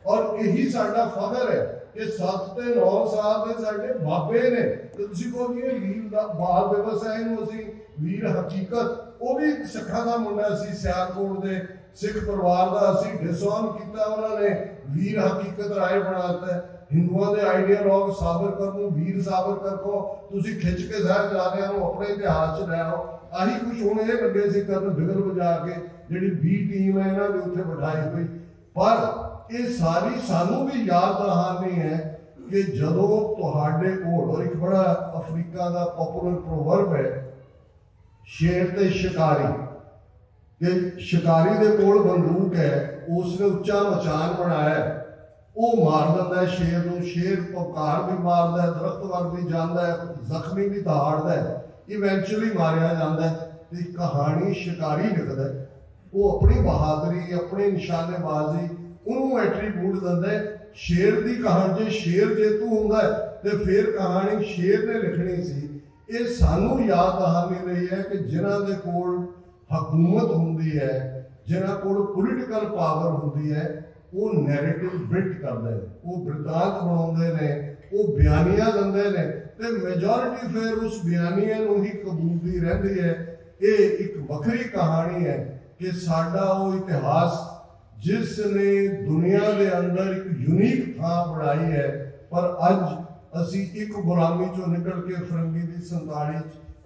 और यही साडा फखर है कि 7 ते 9 साल के साडे बाबे ने। तो तुसीं कहो जी वीर बाल दिवस है, इहनूं असीं वीर हकीकत, वो भी सिखा का मुंडा सी सियालकोट दे सिख परिवार का असी डिसऑन किया, उन्होंने वीर हकीकत राय बनाता है। हिंदुओं के आइडियालॉग सावरकर को वीर सावरकर को तुसी खिंच के साहिबजादियां नूं अपने इतिहास च लै आओ। आही कुछ हुण ये लगे सी करन बिगल बजा के जिहड़ी बी टीम है इन्हां दे उत्थे बिठाई हुई। पर ये सारी सानू भी याद दहानी है कि जदों तुहाडे कोल, और एक बड़ा अफ्रीका का पॉपुलर प्रोवर्ब है शेर ते शिकारी, कि शिकारी दे कोल बंदूक है, उसने उच्चा मचान बनाया, वो मार दिंदा है शेर नूं। शेर पकार भी मारदा है, दरख्त वल भी जांदा है, जख्मी भी दहाड़दा है, इवेंचुअली मारिया जाता है। तो कहानी शिकारी लिखता है, वो अपनी बहादुरी अपनी निशानेबाजी उन्होंने एट्रीब्यूट दिंदा है। शेर की कहानी जे शेर जेतू हुंदा है तो फिर कहानी शेर ने लिखनी सी। ये सानू याद दहानी रही है कि जिन्हां दे कोल हकूमत हुंदी है, जिन्हां कोल पोलिटिकल पावर हुंदी है, वो नैरेटिव बिल्ड करते हैं, वो वृतांत बनाउंदे ने, वो बयानियां दिंदे ने, ते मेजोरिटी फिर उस बयानिया नूं ही कबूलदी रहिंदी है। ये एक वखरी कहानी है कि साडा वो इतिहास जिसने दुनिया के अंदर एक यूनीक थां बनाई है, पर अज असी एक गुलामी चो निकल के फिरंगी की संताड़ी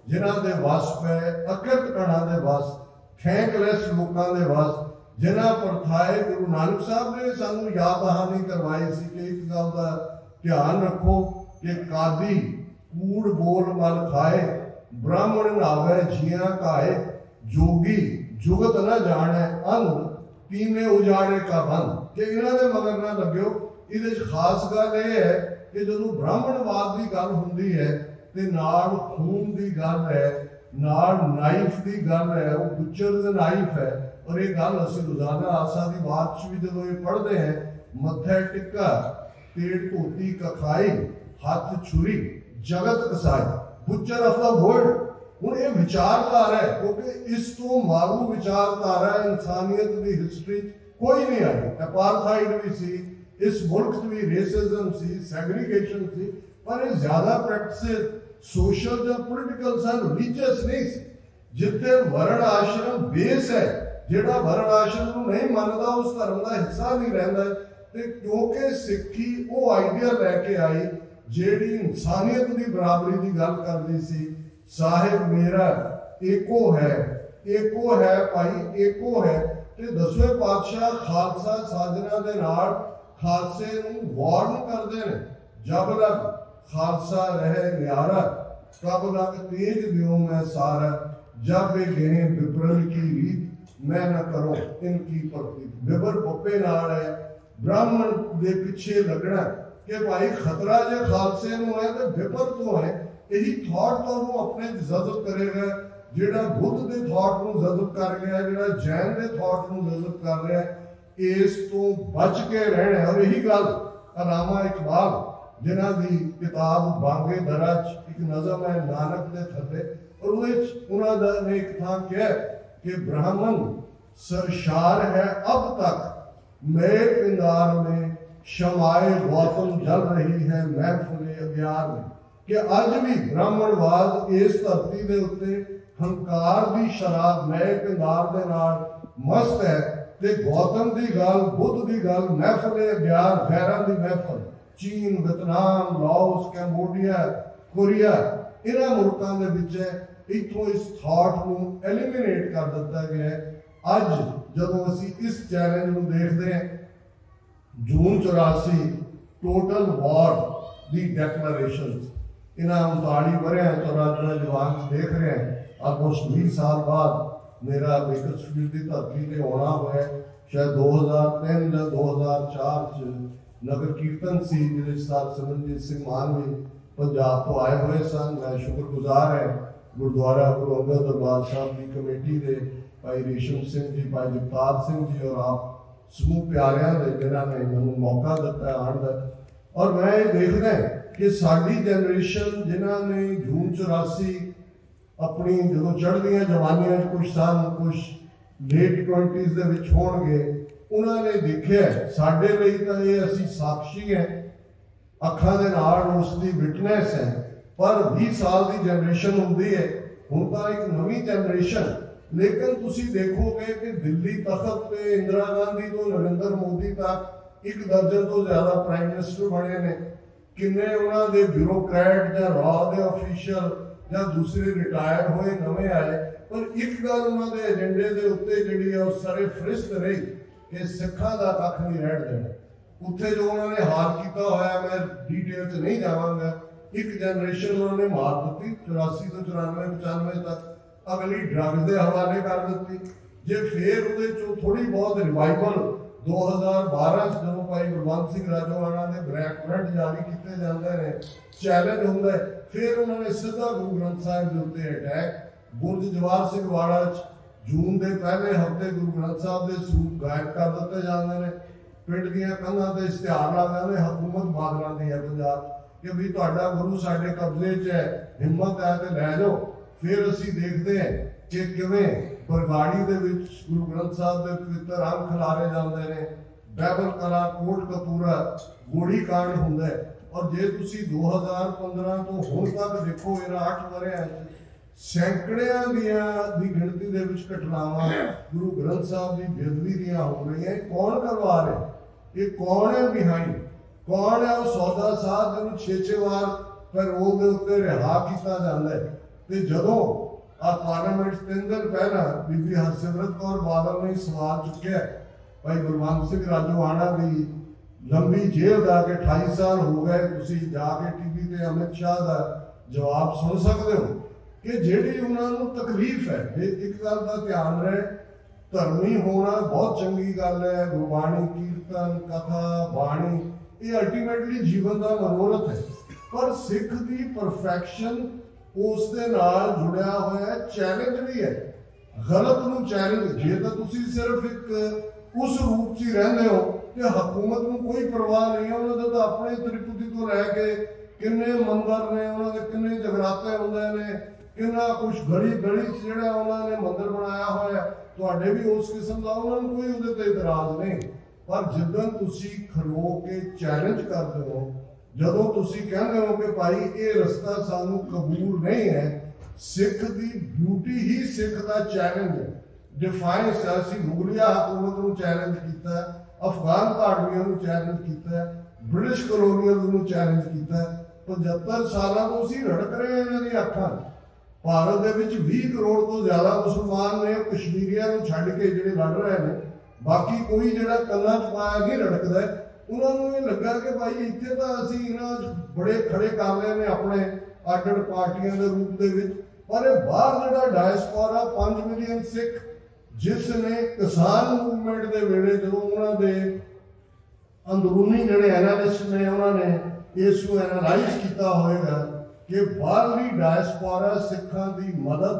जिन्हां दे वस पै, अकृत कणा दे वस, थैंकलैस लोगों के वस, जिन्हां प्रथाए गुरु नानक साहब ने सानू याद दहानी करवाई सी कि एक गल का ध्यान रखो कि कादी कूड़ बोल मल खाए, ब्राह्मण नावे जिया काए, जोगी जुगत न जाने अन तीने उजाड़े का बन। कि इन्हां दे मगर ना लग्यो। इहदे खास गल यह है कि जदों ब्राह्मणवाद की गल हुंदी है ते नाल खून की गल है, नाल नाइफ की गल है, वो बुचर नाइफ है। और ये गल असीं रोजाना आसा की बात भी जदों ये पढ़ते हैं, मत्थे टिक्का पेट धोती कखाई हाथ छुरी जगत कसाई, बुचर ऑफ द वर्ल्ड। हुण ये विचारधारा है, क्योंकि इस तो मारू विचारधारा इंसानियत की हिस्ट्री कोई नहीं आई। अपार्थाइड भी सी, इस मुल्क भी रेसिज्म सी, सैग्रीगेशन सी, पर ये ज्यादा प्रैक्टिस सोशल या पोलिटिकल सन, रिलीजियस नहीं सी। जिथे वर्ण आश्रम बेस है, जिहड़ा वर्ण आश्रम को नहीं मानता उस धर्म का हिस्सा नहीं रहिंदा। ते क्योंकि सिक्खी वो आइडिया लैके आई जिहड़ी इंसानियत की बराबरी की गल करदी सी। साहिब मेरा एको है भाई एको है। ते 10वें पातशाह खालसा साधना दे नाल खालसे नूं वार्न करदे ने, जब लग खालसा रहे न्यारा, कब लग तेज दियो मैं सारा, जब ये गए विप्रल की रीत मैं न करो इनकी भक्ति। विबर पप्पे नाल है, ब्राह्मण दे पिछे लगना कि भाई खतरा जो खालसे नूं है तो विपर तो है। यही थॉट तो अपने जजब करेगा, जिहड़ा बुद्ध के थॉट को जजब कर गया, जिहड़ा जैन के थॉट को जजब कर रहा है, इस तो बच के रहना। और यही गल अलामा इकबाल जिन्हां दी किताब बांगे दराज एक नज़म है नानक दे थल्ले, और उन्होंने ने एक थां कहा कि ब्राह्मण सरशार है अब तक, मैं पिंगार में शमाए गौतम जल रही है महफिले अग्यार में। कि अज भी ब्राह्मणवाद इस धरती के उत्ते हंकार की शराब नए पिंगार दे नाल मस्त है। ते गौतम की गल, बुद्ध की गल, महफिले अग्यार गैरां की महफिल, चीन, वियतनाम, लाओस, कैंबोडिया, कोरिया, इन्हां मुल्कां दे विच है। इत्थों इस थॉट को एलिमिनेट कर दिता गया है। अज जदों असीं इस चैलेंज को देखते हैं, जून 84 टोटल वॉर दी डेक्लेरेशन, इन्हां 39 वरियां चौरानवे जवान देख रहे हैं। ऑलमोस्ट 20 साल बाद मेरा बेकर्सफील्ड की धरती से होना हुआ, शायद 2003 या 2004 नगर कीर्तन सी जिहदे सर सिमरनजीत सिंह मान भी पंजाब तो आए हुए सन। मैं शुक्रगुजार है गुरुद्वारा गुरु अंगद दरबार साहब की कमेटी के भाई रेशम सिंह जी, भाई जगतार सिंह जी और आप समूह प्यारियां दे जिन्होंने मैंने मौका दिता है आने का। और मैं देखना कि साडी जनरेशन जिन्होंने जून 84 अपनी जो चढ़दियां जवानियां कुछ सन, कुछ लेट 20s दे विच होणगे, उन्होंने देखा साडे लई तां ये असीं साक्षी हैं, अखां दे नाल उसकी विटनेस है। पर 20 साल की जनरेशन होंदी है, हुण तां एक नवीं जनरेशन लेकिन तुसी देखोगे कि दिल्ली तख्त पे इंदिरा गांधी तो नरेंद्र मोदी तक एक दर्जन तो ज्यादा प्राइम मिनिस्टर बने ने, किन्ने उन्हां दे ब्यूरोक्रेट या रॉ दे ऑफिशियल या दूसरे रिटायर होए नवे आए, पर एक गल उन्हां दे एजेंडे दे उत्ते जिहड़ी है उस सारे फरिश्त रही कि सिखां दा कख नहीं रहण देना। उत्थे जो उन्होंने हाल किया होया मैं डिटेल च नहीं जावांगा। एक जनरेशन उन्होंने मार दी 84 तो 94 95 तक, अगली ड्रग्स के हवाले कर दी। जे फिर उहदे चों थोड़ी बहुत रिवाइवल 2012 जो भाई गुरबंत सिंह राजोआणा के ब्रैकमेंट जारी किए जाते हैं, चैलेंज होंगे, फिर उन्होंने सीधा गुरु ग्रंथ साहिब के उत्ते अटैक। बुरज जवाहर सिंह वाड़ा जून के पहले हफ्ते गुरु ग्रंथ साहिब के सूप गायब कर दिते जाते हैं। पिंड दियां कंधां ते इश्तिहार लाते हैं हुकूमत बादलों की है पंजाब कि भी तुहाडा गुरु साडे कब्जे च है, हिम्मत है तो लै जाओ। फिर असी देखते हैं कि किवें बरगाड़ी दे विच गुरु ग्रंथ साहिब के पवित्र अंग खिलारे जाते हैं, बाइबल कला कोट कपूरा गोड़ी कांड होंदा है। और जे तुसी 2015 तो हुण तक देखो, इन्हां 8 वरियां सैकड़ियां दी गिणती दे विच घटनावां गुरु ग्रंथ साहिब की बेदबी दियां हो रही हैं। कौन करवा रहे? ये कौन है बिहाइंड? कौन है वो सौदा साहब जिन्होंने 6-6 बार पैरोल के उत्ते रिहा किया जाता है? तो जदों पार्लियामेंट 3 दिन पहला बीबी हरसिमरत कौर बादल ने सवाल चुकया भाई गुरबंत सिंह राजोआणा की लंबी जेल जाके 28 साल हो गए, तुसी जाके टीवी पे अमित शाह का जवाब सुन सकते हो कि जिहड़ी उन्होंने तकलीफ है। एक गल का ध्यान रहे, धर्मी होना बहुत चंगी गल है, गुरबाणी कीर्तन कथा बाणी ये अल्टीमेटली जीवन का मनोरथ है, पर सिख की परफेक्शन उस दे नाल जुड़िया होया चैलेंज भी है। गलत नूं चैलेंज, जे तो तुसी सिर्फ एक उस रूप च ही रहंदे हो कि हुकूमत नूं कोई परवाह नहीं है, उन्होंने तो अपने त्रिपुटी तो लैके किन्ने मंदिर ने, उन्होंने किन्ने जगराते होंदे ने, किन्ना कुछ गली गली जिहड़ा उन्होंने मंदिर बनाया होया, तुहाडे भी उस किस्म का उन्होंने कोई उहदे ते इतराज नहीं। पर जिद्दन तुसी खलो के चैलेंज करते हो, जदों तुसी कहते हो कि भाई ये रस्ता सानू कबूल नहीं है, सिख की ब्यूटी ही सिख का चैलेंज है। डिफाइंस असी मुगलिया हुकूमत को चैलेंज किया, अफगान धाड़वियों को चैलेंज किया, ब्रिटिश कलोनीयल को चैलेंज किया। 75 साल तो असी रड़क रहे हैं इन्हों दी अखां। भारत के 20 करोड़ तो ज्यादा मुसलमान ने, कश्मीरिया को छड्ड के जिहड़े लड़ रहे हैं, बाकी कोई जिहड़ा कन्नां च पाया नहीं रड़कदा। उन्होंने ये लगा कि भाई इत्थे तो असी इन्हां बड़े खड़े कर रहे हैं अपने अड्ड पार्टियां के रूप के विच, पर बाहर जिहड़ा डायस्पोरा 5 मिलियन सिख जिसने किसान मूवमेंट के वेले जो उन्होंने अंदरूनी जिहड़े एनालिस्ट ने उन्होंने इसको एनालाइज किया होएगा कि बाहरली डायस्पोरा सिखां की मदद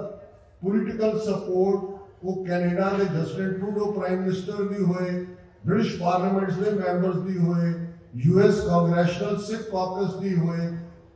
पोलिटिकल सपोर्ट वो कैनेडा के जस्टिन ट्रूडो प्राइम मिनिस्टर भी हुए, ब्रिटिश पार्लियामेंट के मैंबर्स भी हुए, यूएस कांग्रेशनल सिख कॉकस भी हुए,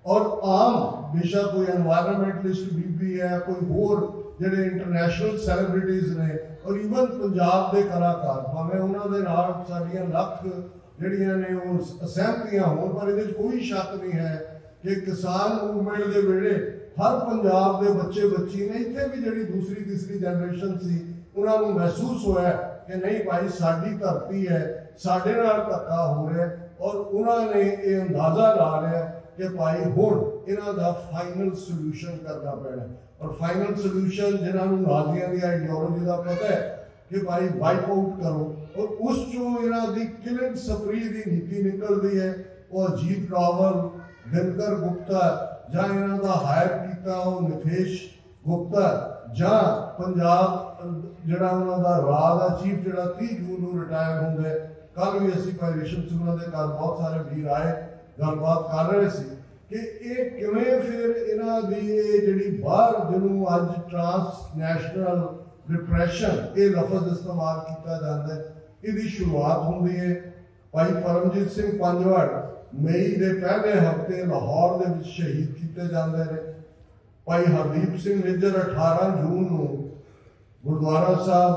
और आम बेशक कोई एनवायरनमेंटलिस्ट भी है, कोई होर जिहड़े इंटरनेशनल सैलीब्रिटीज ने, और ईवन पंजाब के कलाकार, भावें उन्होंने नाल साडियां लख जिहड़ियां ने वो असहमतियां होण, पर इहदे कोई शक नहीं है कि किसान मूवमेंट के वेले हर पंजाब के बच्चे बच्ची ने, इत्थे भी जिहड़ी दूसरी तीसरी जनरेशन सी, उन्होंने महसूस होया कि नहीं भाई साडी धरती है, साडे नाल धक्का हो रहा है, और उन्होंने ये अंदाजा ला लिया कि भाई हुण इन्हां दा फाइनल सोल्यूशन करना पैना। और फाइनल सोल्यूशन जिन्होंने नाजियां दी आइडियोलॉजी का पता है कि भाई वाइप आउट करो, और उस चो इन्हां दी किलिंग स्प्री की नीति निकलती है। वो अजीत डोवल, दिनकर गुप्ता, जां इन्हां दा हायर किया वो नितेश गुप्ता, जां पंजाब जिहड़ा उन्हां दा राह दा चीफ जिहड़ा 30 जून को रिटायर होंदा है। कल भी असीं भाई रेशम सिंह दे घर बहुत सारे वीर आए, गलबात कर रहे सी कि ये किवें फिर इन्हां दी जिहड़ी बाहर जिन्होंने अज ट्रांसनैशनल रिप्रैशन ये लफज इस्तेमाल किया जाता है, इसकी शुरुआत होंदी है। भाई परमजीत सिंह पंजवड़ मई के पहले हफ्ते लाहौर के विच शहीद किए जाते हैं। भाई हरदीप सिंह निज्जर 18 जून को गुरुद्वारा साहब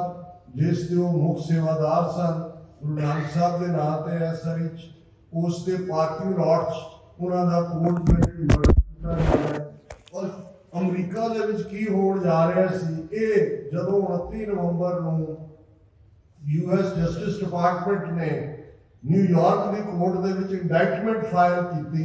जिसके वो मुख सेवादार सन, गुरु नानक साहब के नाम से एसआर उसके पार्किंग लॉट उन्होंने कोर्ट में और ਅਮਰੀਕਾ ਦੇ ਵਿੱਚ ਕੀ ਹੋਣ ਜਾ ਰਿਹਾ ਸੀ, ਇਹ ਜਦੋਂ 29 ਨਵੰਬਰ ਨੂੰ US ਜਸਟਿਸ ਡਿਪਾਰਟਮੈਂਟ ਨੇ ਨਿਊਯਾਰਕ ਦੀ ਕੋਰਟ ਦੇ ਵਿੱਚ ਇੰਡਾਇਟਮੈਂਟ ਫਾਈਲ ਕੀਤੀ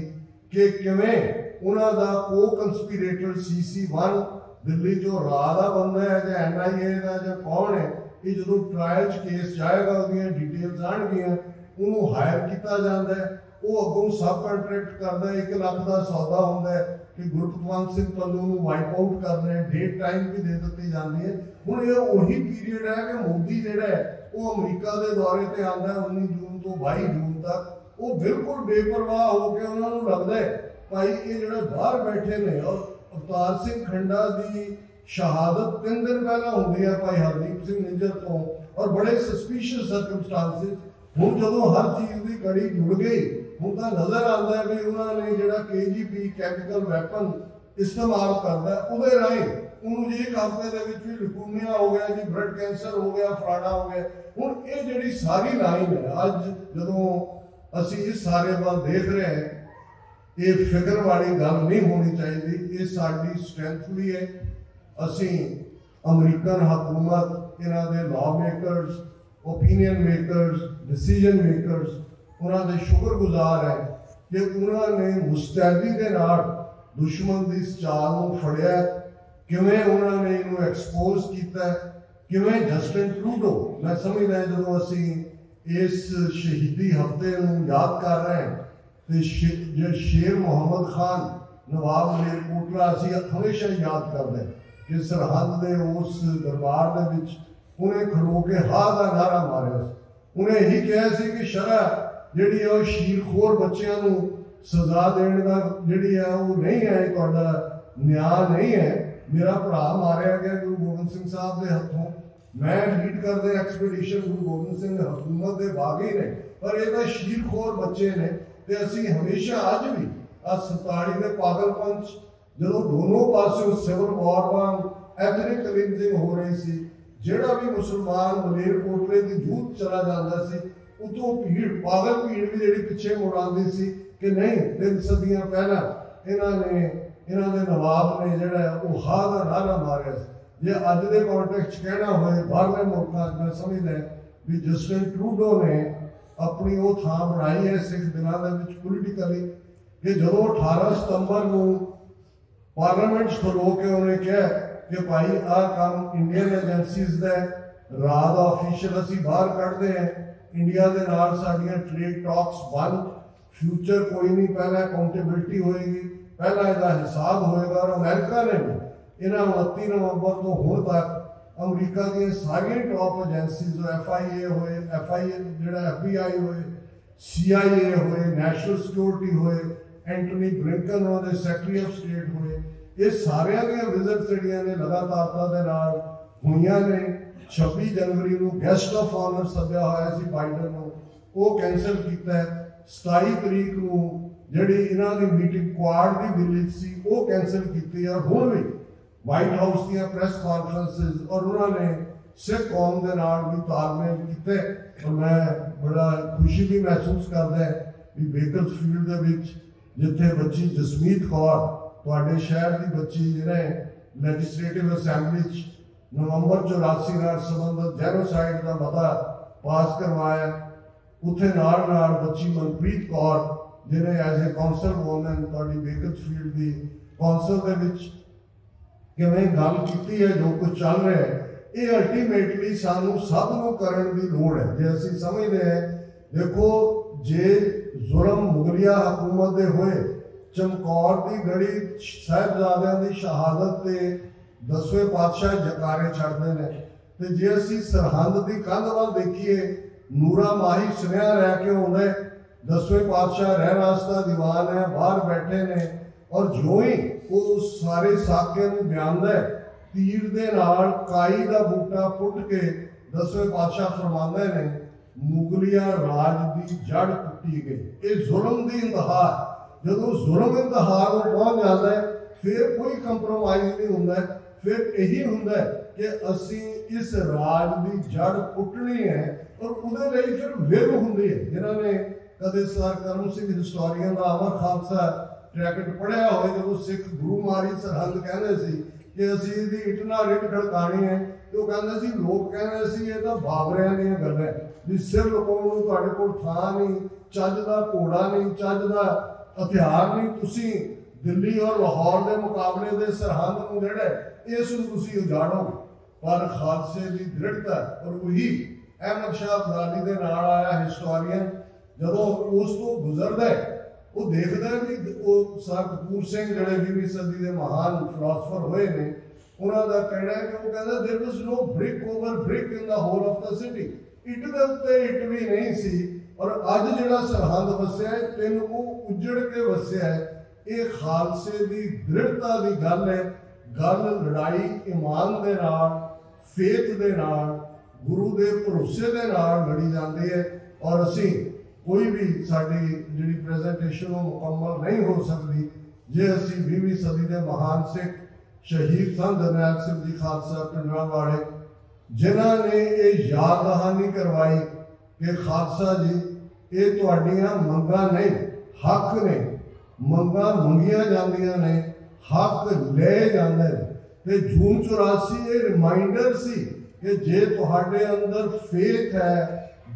ਕਿ ਕਿਵੇਂ ਉਹਨਾਂ ਦਾ ਕੋ-ਕੰਸਪੀਰੇਟਰ CC1 ਦਿੱਲੀ ਜੋ ਰਾਹ ਦਾ ਬੰਦਾ ਹੈ ਜਾਂ NIA ਦਾ ਜਾਂ ਕੌਣ ਹੈ, ਇਹ ਜਦੋਂ ਟ੍ਰਾਇਲ 'ਚ ਕੇਸ ਜਾਏਗਾ ਉਹਦੀਆਂ ਡਿਟੇਲਸ ਆਉਣਗੀਆਂ, ਉਹਨੂੰ ਹਾਇਰ ਕੀਤਾ ਜਾਂਦਾ ਹੈ, ਉਹ ਅੱਗੋਂ ਸਬ ਕੰਟਰੈਕਟ ਕਰਦਾ, 1 ਲੱਖ ਦਾ ਸੌਦਾ ਹੁੰਦਾ ਹੈ ਕਿ ਗੁਰਪਤਵੰਤ ਸਿੰਘ ਪੱਲੂ ਨੂੰ ਵਾਈਪ ਆਊਟ ਕਰਨਾ ਹੈ, ਡੇਟ ਟਾਈਮ ਵੀ ਦੇ ਦਿੱਤੀ ਜਾਂਦੀ ਹੈ। ਹੁਣ ਇਹ ਉਹੀ ਪੀਰੀਅਡ ਹੈ ਕਿ ਮੋਦੀ ਜਿਹੜਾ ਹੈ ਉਹ ਅਮਰੀਕਾ ਦੇ ਦੌਰੇ ਤੇ ਆਉਂਦਾ 19 ਜੂਨ ਤੋਂ 22 ਜੂਨ ਤੱਕ, ਉਹ ਬਿਲਕੁਲ ਬੇਪਰਵਾਹ ਹੋ ਕੇ ਉਹਨਾਂ ਨੂੰ ਲੱਗਦਾ ਹੈ ਭਾਈ ਇਹ ਜਿਹੜੇ ਬਾਹਰ ਬੈਠੇ ਨੇ, ਔਰ ਅਵਤਾਰ ਸਿੰਘ ਖੰਡਾ ਦੀ ਸ਼ਹਾਦਤ 3 ਦਿਨ ਪਹਿਲਾਂ ਹੁੰਦੀ ਹੈ ਭਾਈ ਹਰਦੀਪ ਸਿੰਘ ਨਿੱਜਰ ਤੋਂ, ਔਰ ਬੜੇ ਸਸਪੀਸ਼ੀਅਸ ਸਰਕਮਸਟੈਂਸਿਸ। ਹੁਣ ਜਦੋਂ ਹਰ ਚੀਜ਼ ਦੀ ਕੜੀ ਜੁੜ ਗਈ, ਹੁਣ ਤਾਂ ਨਜ਼ਰ ਆਉਂਦਾ ਵੀ ਉਹਨਾਂ ਨੇ ਜਿਹੜਾ KGB ਕੈਮੀਕਲ ਵੈਪਨ ਇਸਤੇਮਾਲ ਕਰਦਾ, ਉਹਦੇ ਰਾਹੀਂ ਉਹਨੂੰ ਜੇ 1 ਹਫ਼ਤੇ ਦੇ ਵਿੱਚ ਵੀ ਲਿਕੂਮੀਆ ਹੋ ਗਿਆ ਜੀ, ਬਲੱਡ ਕੈਂਸਰ ਹੋ ਗਿਆ, ਫਲਾਣਾ ਹੋ ਗਿਆ। ਹੁਣ ਇਹ ਜਿਹੜੀ ਸਾਰੀ ਲਾਈਨ ਹੈ, ਅੱਜ ਜਦੋਂ ਅਸੀਂ ਇਸ ਸਾਰੇ ਵੱਲ ਦੇਖ ਰਹੇ ਹਾਂ, ਇਹ ਫਿਕਰ ਵਾਲੀ ਗੱਲ ਨਹੀਂ ਹੋਣੀ ਚਾਹੀਦੀ। ਇਹ ਸਾਡੀ ਸਟਰੈਂਥ ਵੀ ਹੈ। ਅਸੀਂ ਅਮਰੀਕਨ ਹਕੂਮਤ, ਇਹਨਾਂ ਦੇ law makers, opinion makers, decision makers, ਉਹਨਾਂ ਦੇ ਸ਼ੁਕਰਗੁਜ਼ਾਰ ਹੈ ਕਿ ਉਹਨਾਂ ਨੇ ਮੁਸਤੈਦੀ ਦੇ ਨਾਲ ਦੁਸ਼ਮਣ ਦੀ ਚਾਲ ਨੂੰ ਫੜਿਆ, ਕਿਵੇਂ ਉਹਨਾਂ ਨੇ ਇਹਨੂੰ ਐਕਸਪੋਜ਼ ਕੀਤਾ, ਕਿਵੇਂ ਜਸਟਿਨ ਟਰੂਡੋ, ਮੈਂ ਸਮਝਦਾ ਜਦੋਂ ਅਸੀਂ ਇਸ ਸ਼ਹੀਦੀ ਹਫ਼ਤੇ ਨੂੰ ਯਾਦ ਕਰ ਰਹੇ ਹਾਂ ਤੇ ਸ਼ੇਰ ਮੁਹੰਮਦ ਖਾਨ ਨਵਾਬ ਮਲੇਰਕੋਟਲਾ ਅਸੀਂ ਹਮੇਸ਼ਾ ਯਾਦ ਕਰਦੇ ਕਿ ਸਰਹੰਦ ਦੇ ਉਸ ਦਰਬਾਰ ਦੇ ਵਿੱਚ ਉਹਨੇ ਖੜੋ ਕੇ ਹਾਂ ਦਾ ਨਾਰਾ ਮਾਰਿਆ ਸੀ। ਉਹਨੇ ਇਹੀ ਕਿਹਾ ਸੀ ਕਿ ਸ਼ਰਅ ਜਿਹੜੀ ਉਹ ਸ਼ੀਰਖੋਰ ਬੱਚਿਆਂ ਨੂੰ ਸਜ਼ਾ ਦੇਣ ਦਾ ਜਿਹੜੀ ਹੈ ਉਹ ਨਹੀਂ ਹੈ, ਤੁਹਾਡਾ ਨਿਆਂ ਨਹੀਂ ਹੈ। ਮੇਰਾ ਭਰਾ ਮਾਰਿਆ ਗਿਆ ਗੁਰੂ ਗੋਬਿੰਦ ਸਿੰਘ ਸਾਹਿਬ ਦੇ ਹੱਥੋਂ, ਮੈਂ ਲੀਡ ਕਰਦੇ ਐਕਸਪੀਡੀਸ਼ਨ ਗੁਰੂ ਗੋਬਿੰਦ ਸਿੰਘ ਹਕੂਮਤ ਦੇ ਬਾਗੀ ਨੇ, ਪਰ ਇਹ ਤਾਂ ਸ਼ੀਰਖੋਰ ਬੱਚੇ ਨੇ। ਤੇ ਅਸੀਂ ਹਮੇਸ਼ਾ ਅੱਜ ਵੀ 47 ਦੇ ਪਾਗਲਪਨ 'ਚ ਜਦੋਂ ਦੋਨੋਂ ਪਾਸਿਓਂ ਸਿਵਲ ਵਾਰ ਵਾਂਗ ਐਥਨਿਕ ਕਲੀਨਜ਼ਿੰਗ ਹੋ ਰਹੀ ਸੀ, ਜਿਹੜਾ ਵੀ ਮੁਸਲਮਾਨ ਮਲੇਰਕੋਟਲੇ ਦੀ ਜੂਥ ਚਲਾ ਜਾਂਦਾ ਸੀ, ਉਤੋਂ ਭੀੜ, ਪਾਗਲ ਭੀੜ ਵੀ ਜਿਹੜੀ ਪਿੱਛੇ ਮੁੜ ਆਉਂਦੀ ਸੀ ਕਿ ਨਹੀਂ 3 ਸਦੀਆਂ ਪਹਿਲਾਂ ਇਹਨਾਂ ਦੇ ਨਵਾਬ ਨੇ ਜਿਹੜਾ ਉਹ ਹਾਂ ਦਾ ਨਾਰਾ ਮਾਰਿਆ ਸੀ। ਜੇ ਅੱਜ ਦੇ ਕੰਟੈਕਸਟ 'ਚ ਕਹਿਣਾ ਹੋਏ ਬਾਹਰਲੇ ਮੁਲਕਾਂ 'ਚ, ਮੈਂ ਸਮਝਦਾ ਵੀ ਜਸਟਿਨ ਟਰੂਡੋ ਨੇ ਆਪਣੀ ਉਹ ਥਾਂ ਬਣਾਈ ਹੈ ਸਿੱਖ ਦਿਨਾਂ ਦੇ ਵਿੱਚ ਪੋਲੀਟੀਕਲੀ, ਕਿ ਜਦੋਂ 18 ਸਤੰਬਰ ਨੂੰ ਪਾਰਲੀਮੈਂਟ 'ਚ ਖਲੋ ਕੇ ਉਹਨੇ ਕਿਹਾ ਕਿ ਭਾਈ ਆਹ ਕੰਮ ਇੰਡੀਅਨ ਏਜੰਸੀਜ਼ ਦਾ ਰਾਹ ਦਾ ਆਫੀਸ਼ੀਅਲ ਅਸੀਂ ਬਾਹਰ ਕੱਢਦੇ ਹਾਂ, ਇੰਡੀਆ ਦੇ ਨਾਲ ਸਾਡੀਆਂ ਟ੍ਰੇਡ ਟਾਕਸ ਬੰਦ, ਫਿਊਚਰ ਕੋਈ ਨਹੀਂ, ਪਹਿਲਾਂ ਅਕਾਊਂਟੇਬਿਲਿਟੀ ਹੋਏਗੀ, ਪਹਿਲਾਂ ਇਹਦਾ ਹਿਸਾਬ ਹੋਏਗਾ। ਔਰ ਅਮਰੀਕਾ ਨੇ ਇਹਨਾਂ 29 ਨਵੰਬਰ ਤੋਂ ਹੁਣ ਤੱਕ ਅਮਰੀਕਾ ਦੀਆਂ ਸਾਰੀਆਂ ਟਾਪ ਏਜੰਸੀਜ਼, FIA ਹੋਏ, ਜਿਹੜਾ FBI ਹੋਏ, CIA ਹੋਏ, ਨੈਸ਼ਨਲ ਸਿਕਿਉਰਿਟੀ ਹੋਏ, ਐਂਟਨੀ ਬਲਿੰਕਨ ਉਹਨਾਂ ਦੇ ਸੈਕਟਰੀ ਆਫ ਸਟੇਟ ਹੋਏ, ਇਹ ਸਾਰਿਆਂ ਦੀਆਂ ਵਿਜ਼ਿਟ ਜਿਹੜੀਆਂ ਨੇ ਲਗਾਤਾਰਤਾ ਦੇ ਨਾਲ ਹੋਈਆਂ ਨੇ। 26 ਜਨਵਰੀ ਨੂੰ ਗੈਸਟ ਆਫ ਆਨਰ ਸੱਦਿਆ ਹੋਇਆ ਸੀ ਬਾਈਡਨ ਨੂੰ, ਉਹ ਕੈਂਸਲ ਕੀਤਾ। 27 ਤਰੀਕ ਨੂੰ ਜਿਹੜੀ ਇਹਨਾਂ ਦੀ ਮੀਟਿੰਗ ਕੁਆਡ ਦੀ ਦਿੱਲੀ ਸੀ, ਉਹ ਕੈਂਸਲ ਕੀਤੀ। ਔਰ ਹੁਣ ਵੀ ਵਾਈਟ ਹਾਊਸ ਦੀਆਂ ਪ੍ਰੈਸ ਕਾਨਫਰੰਸਿਸ, ਔਰ ਉਹਨਾਂ ਨੇ ਸਿੱਖ ਕੌਮ ਦੇ ਨਾਲ ਵੀ ਤਾਲਮੇਲ ਕੀਤੇ। ਔਰ ਮੈਂ ਬੜਾ ਖੁਸ਼ੀ ਵੀ ਮਹਿਸੂਸ ਕਰਦਾ ਵੀ ਬੇਕਰਸਫੀਲਡ ਦੇ ਵਿੱਚ ਜਿੱਥੇ ਬੱਚੀ ਜਸਮੀਤ ਕੌਰ, ਤੁਹਾਡੇ ਸ਼ਹਿਰ ਦੀ ਬੱਚੀ, ਜਿਹਨੇ ਲੈਜਿਸਲੇਟਿਵ ਅਸੈਂਬਲੀ 'ਚ ਨਵੰਬਰ 84 ਨਾਲ ਸੰਬੰਧਿਤ ਜੈਨੋਸਾਈਡ ਦਾ ਮਤਾ ਪਾਸ ਕਰਵਾਇਆ, ਉੱਥੇ ਨਾਲ ਬੱਚੀ ਮਨਪ੍ਰੀਤ ਕੌਰ, ਜਿਹਨੇ ਐਜ਼ ਏ ਕਾਉਂਸਲ ਵੂਮਨ ਤੁਹਾਡੀ ਬੇਕਰਸਫੀਲਡ ਦੀ ਕਾਉਂਸਲ ਦੇ ਵਿੱਚ ਕਿਵੇਂ ਗੱਲ ਕੀਤੀ ਹੈ, ਜੋ ਕੁਝ ਚੱਲ ਰਿਹਾ ਹੈ, ਇਹ ਅਲਟੀਮੇਟਲੀ ਸਾਨੂੰ ਸਭ ਨੂੰ ਕਰਨ ਦੀ ਲੋੜ ਹੈ। ਜੇ ਅਸੀਂ ਸਮਝਦੇ ਹਾਂ, ਦੇਖੋ ਜੇ ਜ਼ੁਲਮ ਮੁਗਲਿਆ ਹਕੂਮਤ ਦੇ ਹੋਏ, ਚਮਕੌਰ ਦੀ ਗੜੀ ਸਾਹਿਬਜ਼ਾਦਿਆਂ ਦੀ ਸ਼ਹਾਦਤ ਤੇ 10ਵੇਂ ਪਾਤਸ਼ਾਹ ਜਕਾਰੇ ਛੱਡਦੇ ਨੇ, ਤੇ ਜੇ ਅਸੀਂ ਸਰਹੰਦ ਦੀ ਕੰਧ ਵੱਲ ਦੇਖੀਏ, ਨੂਰਾ ਮਾਹੀ ਸੁਨਿਆ ਰਹਿ ਕੇ ਆਉਂਦਾ, 10ਵੇਂ ਪਾਤਸ਼ਾਹ ਰਹਿ ਰਾਸਤਾ ਦੀਵਾਨ ਹੈ, ਬਾਹਰ ਬੈਠੇ ਨੇ, ਔਰ ਜੋ ਹੀ ਉਹ ਸਾਰੇ ਸਾਕਿਆਂ ਨੂੰ ਬਿਆਨਦਾ ਹੈ, ਤੀਰ ਦੇ ਨਾਲ ਕਾਈ ਦਾ ਬੂਟਾ ਪੁੱਟ ਕੇ 10ਵੇਂ ਪਾਤਸ਼ਾਹ ਫਰਮਾਉਂਦੇ ਨੇ, ਮੁਗਲਿਆ ਰਾਜ ਦੀ ਜੜ ਪੁੱਟੀ ਗਈ। ਇਹ ਜ਼ੁਲਮ ਦੀ ਇੰਤਹਾ, ਜਦੋਂ ਜ਼ੁਲਮ ਇੰਤਹਾ ਨੂੰ ਪਹੁੰਚ ਜਾਂਦਾ ਹੈ, ਫਿਰ ਕੋਈ ਕੰਪਰੋਮਾਈਜ਼ ਨਹੀਂ ਹੁੰਦਾ, ਫਿਰ ਇਹੀ ਹੁੰਦਾ ਕਿ ਅਸੀਂ ਇਸ ਰਾਜ ਦੀ ਜੜ ਪੁੱਟਣੀ ਹੈ। ਔਰ ਉਹਦੇ ਲਈ ਫਿਰ ਵਿਲ ਹੁੰਦੀ ਹੈ। ਜਿਨ੍ਹਾਂ ਨੇ ਕਦੇ ਸਰ ਕਰਮ ਸਿੰਘ ਹਿਸਟੋਰੀਅਨ ਦਾ ਅਮਰ ਖਾਲਸਾ ट्रैक्ट पढ़िया हो जो सिख गुरु मारी सरहद कहते सी कि असी इहदी इट नाल इट खड़कानी है, तो कहते सी लोग कहते सी ये तो बाबरियां दीयां गल्लां भी सिर लुकाउण नूं तुहाडे कोल थां नहीं, चज दा घोड़ा नहीं, चज दा हथियार नहीं, तुसीं दिल्ली और लाहौर के मुकाबले दे सरहद नूं जिहड़ा इस नूं तुसीं उजाड़ो। पर खालसे की दृढ़ता और वही अहमद शाह अब्दाली दे नाल आया हिस्टोरियन जदों उस तो गुजरदा है वो देखदा है कि वो सर कपूर सिंह जिहड़े 20वीं सदी के महान फिलोसफर होए ने, उन्हां दा कहना है कि वो कहदा there was no brick over brick in the whole of the city, इट दे उत्ते इट भी नहीं सी। और अज जिहड़ा सरहद वसिया है तिन को उजड़ के वसिया है, ये खालसे की दृढ़ता की गल है। गल लड़ाई ईमान दे नाल, फेथ दे नाल, गुरु दे भरोसे दे नाल लड़ी जाती है। और असी कोई भी साडी जिहड़ी प्रेजेंटेशन वो मुकम्मल नहीं हो सकती जे असी 20वीं सदी के महान सिख शहीद संत जरनैल सिंह जी खालसा पिंडरांवाले जिन्हां ने ये याद दहानी करवाई कि खालसा जी ये तुहाडीआं मंगां नहीं हक ने, मंगां मंगियां जांदियां ने, हक ले जाते हैं। जून 84 ये रिमाइंडर सी कि जे तुहाडे अंदर फेथ है,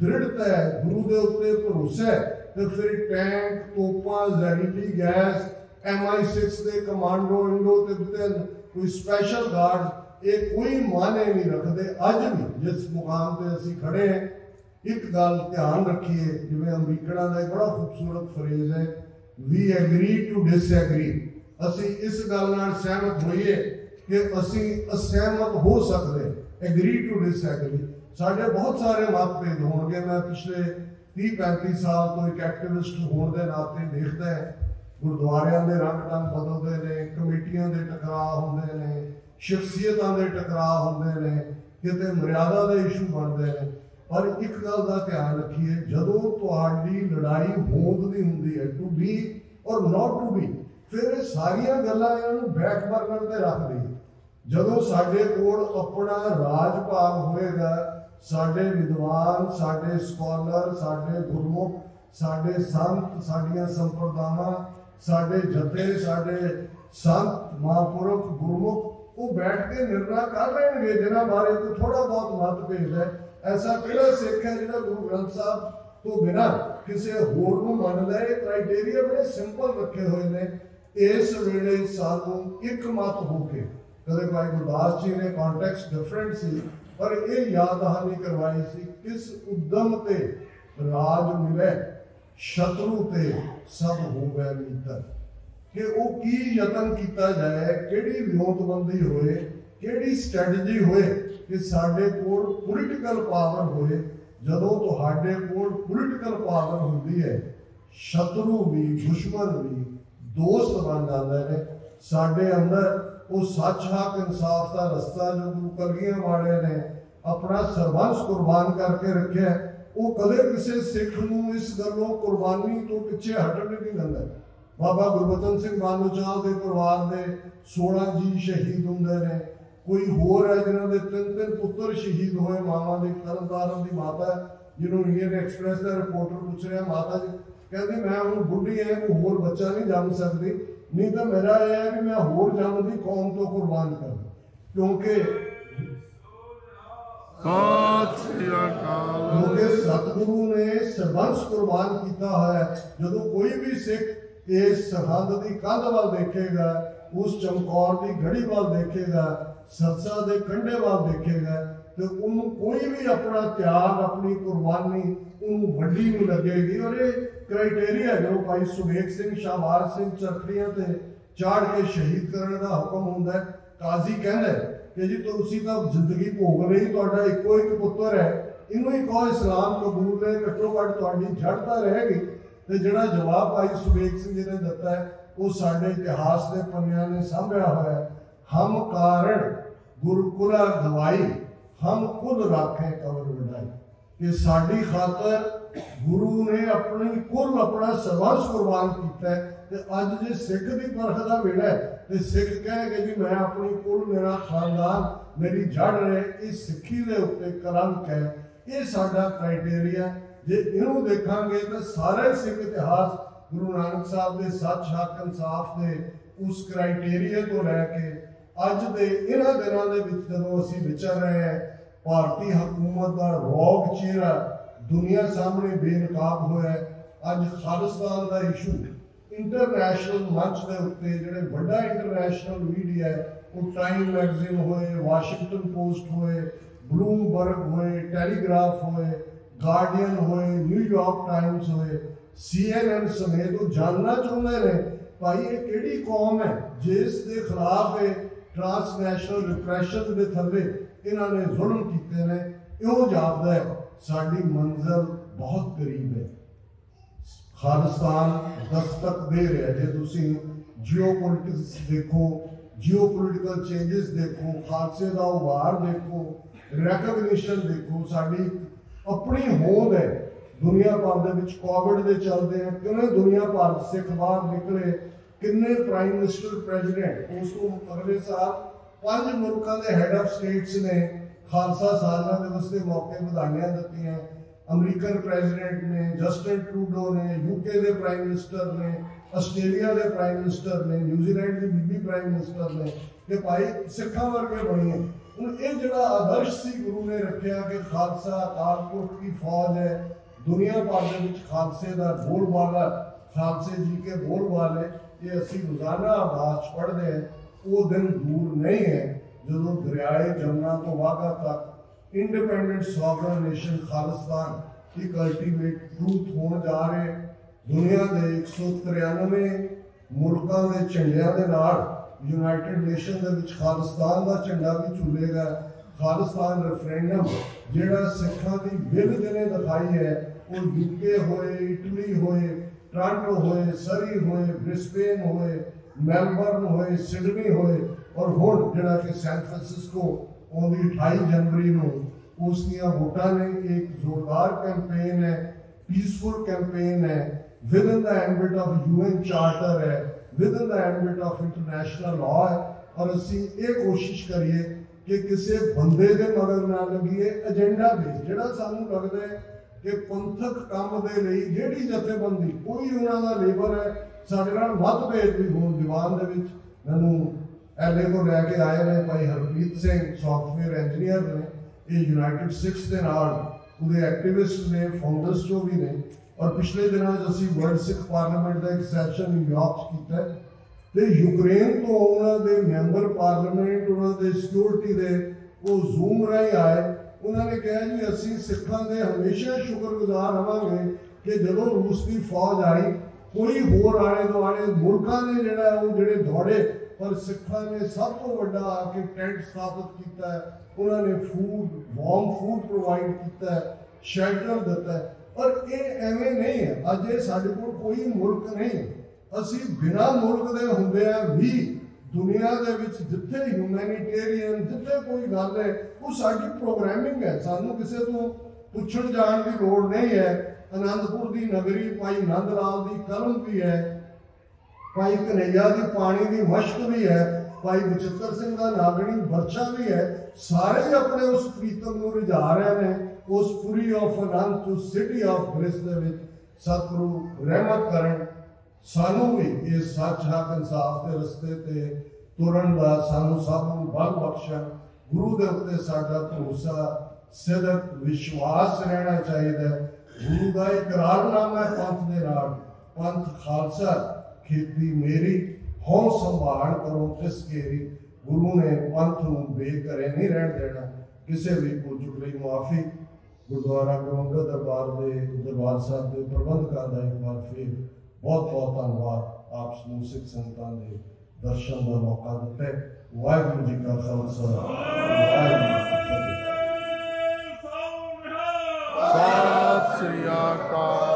दृढ़ता है, गुरु के उत्ते भरोसा है, तो फिर टैंक तोपां जहरीली गैस MI6 के कमांडो इंडो तिब्बतन कोई स्पैशल गार्ड ये कोई माने नहीं रखते। अज भी जिस मुकाम पर असी खड़े हैं एक गल ध्यान रखिए, जिवें अमरीकना का एक बड़ा खूबसूरत फ्रेज है, वी एग्री टू डिसएग्री। असी इस गल नाल सहमत होइए कि असी असहमत हो सकते, एग्री टू डिसएग्री। साढ़े बहुत सारे मतभेद होंगे, मैं पिछले 30-35 साल तो एक एक्टिविस्ट होने के नाते देखता है गुरुद्वारियां दे रंग ढंग बदलते हैं, कमेटियां के टकराव होंगे ने, शख्सियतां के टकराव होंगे ने, किते मर्यादा के इशू बनते हैं। पर एक गल का ध्यान रखिए, जदों तुहाडी लड़ाई होंद दी हुंदी है टू बी और नॉट टू बी, फिर सारिया गल्लां इन्हां बैक बर्नर ते रख दी। जदों साडे कोल अपना राज भाग होएगा, साडे विद्वान, साडे स्कॉलर, साडे गुरमुख, साडे संत, साडियां संप्रदावां, साडे जथे, साडे संत महापुरख गुरमुख वो बैठ के निर्णय कर लेंगे जिन्हां बारे कोई थोड़ा बहुत मतभेद है। ऐसा किहड़ा सिख है जिहड़ा गुरु ग्रंथ साहब तो बिना किसी होर नूं मनदा है। क्राइटेरिया बड़े सिंपल रखे हुए ने। इस वेले सानू एक मत होके, कदे भाई गुरदास जी ने कॉन्टेक्स्ट डिफरेंट सी, पर यह याद दहानी करवाई सी, किस उद्यम ते राज मिले शत्रु ते सब होवे मीतर, कि वो की यतन किया जाए, केड़ी विरोधबंदी होए, केड़ी स्ट्रैटेजी होए कि साडे कोल पोलिटिकल पावर होए। जदों तुहाडे कोल पोलिटिकल पावर हुंदी है, शत्रु भी दुश्मन भी दोस्त बन जाते हैं। साडे अंदर वो सच हक इंसाफ का रस्ता जो गुरु कलगियां वाले ने अपना सरबंस कुर्बान करके रखे, वो कदे किसी सिख नूं इस गलों कुर्बानी तो पिछे हटन नहीं दिंदा। बाबा गुरबचन सिंह मानूचाल के परिवार के 16 जी शहीद होंगे ने, कोई होर है जिन्हों के 3 पुत्र शहीद होए। मामा की तरनतारन की माता जिन्होंने इंडियन एक्सप्रैस का रिपोर्टर पूछ रहा, माता जी कहती मैं हूँ बुढ़ी है, कोई होर बच्चा नहीं जम सकती, नहीं तो मेरा यह है कि मैं होर जमदी कौम तो कुर्बान कर, क्योंकि सतगुरु ने सरबंस कुर्बान किया है। जो कोई भी सिख इस सरहद की कंध वाल देखेगा, उस चमकौर की घड़ी वाल देखेगा, सरसा के कंढे वाल देखेगा, तो उन्होंने कोई भी अपना त्याग अपनी कुर्बानी उन्होंने वड्डी नहीं लगेगी। और ये क्राइटेरिया जो भाई सुबेग सिंह शाहवार सिंह चरखड़ियां ते चाड़ के शहीद करने का हुक्म होंदा है। काजी कहता है कि जी तुसी तो जिंदगी भोग रही, तुहाडा इको एक पुत्र है, इनू ही कहो इस्लाम कबूल है, घट्टो घट तुहाडी जड़ता रहेगी। तो जिहड़ा जवाब भाई सुबेग सिंह जी ने दिता है वो साडे इतिहास के पन्नियां ने सांभिया होया है। हम कारण गुरुकुला गवाई, हम खुद राखें कवर वडाई, कि साडी खातर गुरु ने अपनी कुल अपना सर्वंस कुर्बान किया है। तो अज जे सिख की परख का वेला है तो सिख कहे जी मैं अपनी कुल, मेरा खानदान, मेरी जड़ रहे, इस सिक्खी के उत्ते कलंक है। ये साडा क्राइटेरिया। जे इनू देखांगे तो सारे सिख इतिहास गुरु नानक साहब के सच हक इंसाफ के उस क्राइटेरिया तो लैके अज के इन्होंने दिनों के जो असी विचर रहे हैं, भारतीय हुकूमत का रौब चेहरा दुनिया सामने बेनकाब होया। अज खालिस्तान का इशू इंटरनेशनल मंच के उत्ते जिहड़े वड्डा इंटरनेशनल मीडिया है, वो टाइम मैगजीन होए, वाशिंगटन पोस्ट होए, ब्लूमबर्ग होए, टेलीग्राफ होए, गार्डियन होए, न्यूयॉर्क टाइम्स होए, CNN समेत वो जानना चाहते हैं भाई ये किहड़ी कौम है जिस दे खिलाफ ट्रांसनैशनल रिप्रैशन के थले इन्होंने जुल्म किए हैं। इहो जापदा है साडी मंजिल बहुत करीब है। खालिस्तान दस्तक दे रहा है। जे तुसी जियोपॉलिटिक्स देखो, जियोपॉलिटिकल चेंजेस देखो, खालसे का उभार देखो, रिकग्निशन देखो, साडी अपनी होंद है दुनिया भर के कोविड के चलते हैं कितने दुनिया भर सिख बाहर निकले, किन्ने प्राइम मिनिस्टर प्रेजिडेंट उस अगले साल 5 मुल्कों के हैड ऑफ स्टेट्स ने खालसा सालना दिवस के मौके बधाइयां दी। अमरीकन प्रेजिडेंट ने, जस्टिन ट्रूडो ने, यूके के प्राइम मिनिस्टर ने, आस्ट्रेलिया के प्राइम मिनिस्टर ने, न्यूजीलैंड की बीबी प्राइम मिनिस्टर ने कि भाई सिखा वर्गे बनिए। हूँ ये जो आदर्श सी गुरु ने रखा कि खालसा अकाल पुरख की फौज है, दुनिया भर के खालसे का बोलबाला, खालसे जी के बोलबाले ये असी रोजाना आवाज पढ़ते हैं। वो दिन दूर नहीं है जो दरियाए जमुना तो वाघा तक इंडिपेंडेंट सॉवरन नेशन खालिस्तान की अल्टीमेट ट्रूथ होने जा रहे। दुनिया के 193 मुल्कों के झंडिया के नाल यूनाइटेड नेशन के खालिस्तान का झंडा भी झूलेगा। खालिस्तान रेफरेंडम जिहड़ा सिखां की विल जिन्हें दिखाई है वो यूके होए, इटली होए, टोरंटो होए, सरी होए, ब्रिस्बेन होए, मेलबर्न होए, सिडनी होए और हुण जिहड़ा कि सैन फ्रांसिस्को आउंदी 28 जनवरी को उसदियां वोटां ने। एक जोरदार कैंपेन है, पीसफुल कैंपेन है, within the ambit of UN charter है, within the ambit of international law है। और असी ये कोशिश करिए कि किसी बंदे के मगर ना लगिए। एजेंडा बेस जिहड़ा सानूं लगदा है कि पंथक काम दे लई जिहड़ी जथेबंदी कोई उन्हां दा लेबर है साडे नाल मतभेद भी होण दीवान दे विच मैनूं LA तो लैके आए ने भाई हरप्रीत सिंह सॉफ्टवेयर इंजीनियर ने, ये यूनाइटेड सिक्स के नाल पूरे एक्टिविस्ट ने, फाउंडर्स जो भी ने। और पिछले दिनों असी वर्ल्ड सिख पार्लीमेंट का एक सैशन न्यूयॉर्क किया तो यूक्रेन तो उन्होंने मैंबर पार्लीमेंट उन्होंने सिक्योरिटी दे वो जूम राही आए। उन्होंने कहा जी असी सिखा के हमेशा शुक्रगुजार रहांगे कि जो रूस की फौज आई कोई होर आले दुआले मुल्कों ने जिहड़ा वो जिहड़े दौड़े पर सिखा ने सब तो वड्डा आके टेंट स्थापित किया है। उन्होंने फूड वार्म फूड प्रोवाइड किया है, शेल्टर दिता है। और ये एवं नहीं है अज ये साडे कोल कोई मुल्क नहीं, असी बिना मुल्क के हुंदिया भी दुनिया दे विच जिथे ह्यूमैनिटेरियन जिथे कोई गल है वो साडी प्रोग्रामिंग है। सानू किसी तो पुछण जाण की लोड़ नहीं है। आनंदपुर की नगरी भाई नंद लाल की कलम भी है, भाई कन्हैया की पानी की मश्क भी है, भाई बचित्र सिंह का नागणी बर्छा भी है। सारे अपने उस प्रीतम को रिझा रहे हैं उस पुरी ऑफ आनंद उस सिटी ऑफ ब्लिस दे विच। सतगुरु रहमत करन सानू भी इस सच हक इंसाफ के रस्ते ते तुरन दा सानू सब नूं बल बख्शण। गुरु दे उत्ते साडा भरोसा सिदक विश्वास रहना चाहिए। गुरु का इकरारनामा है पंथ दे नाल, पंथ खालसा खेती मेरी हों संभाल करो तिस केरी। गुरु ने पंथ नूं बेकरे नहीं रहन देना। किसी भी भुल चुक लई मुआफी। गुरुद्वारा गुरु अंगद दरबार साहब के प्रबंधकों का एक बार फिर बहुत बहुत धन्यवाद। आप समूह सिख संगतां दे दर्शन का मौका दिता है। वाहिगुरू जी का खालसा, वाहिगुरू जी की फतेह। सत श्री अकाल।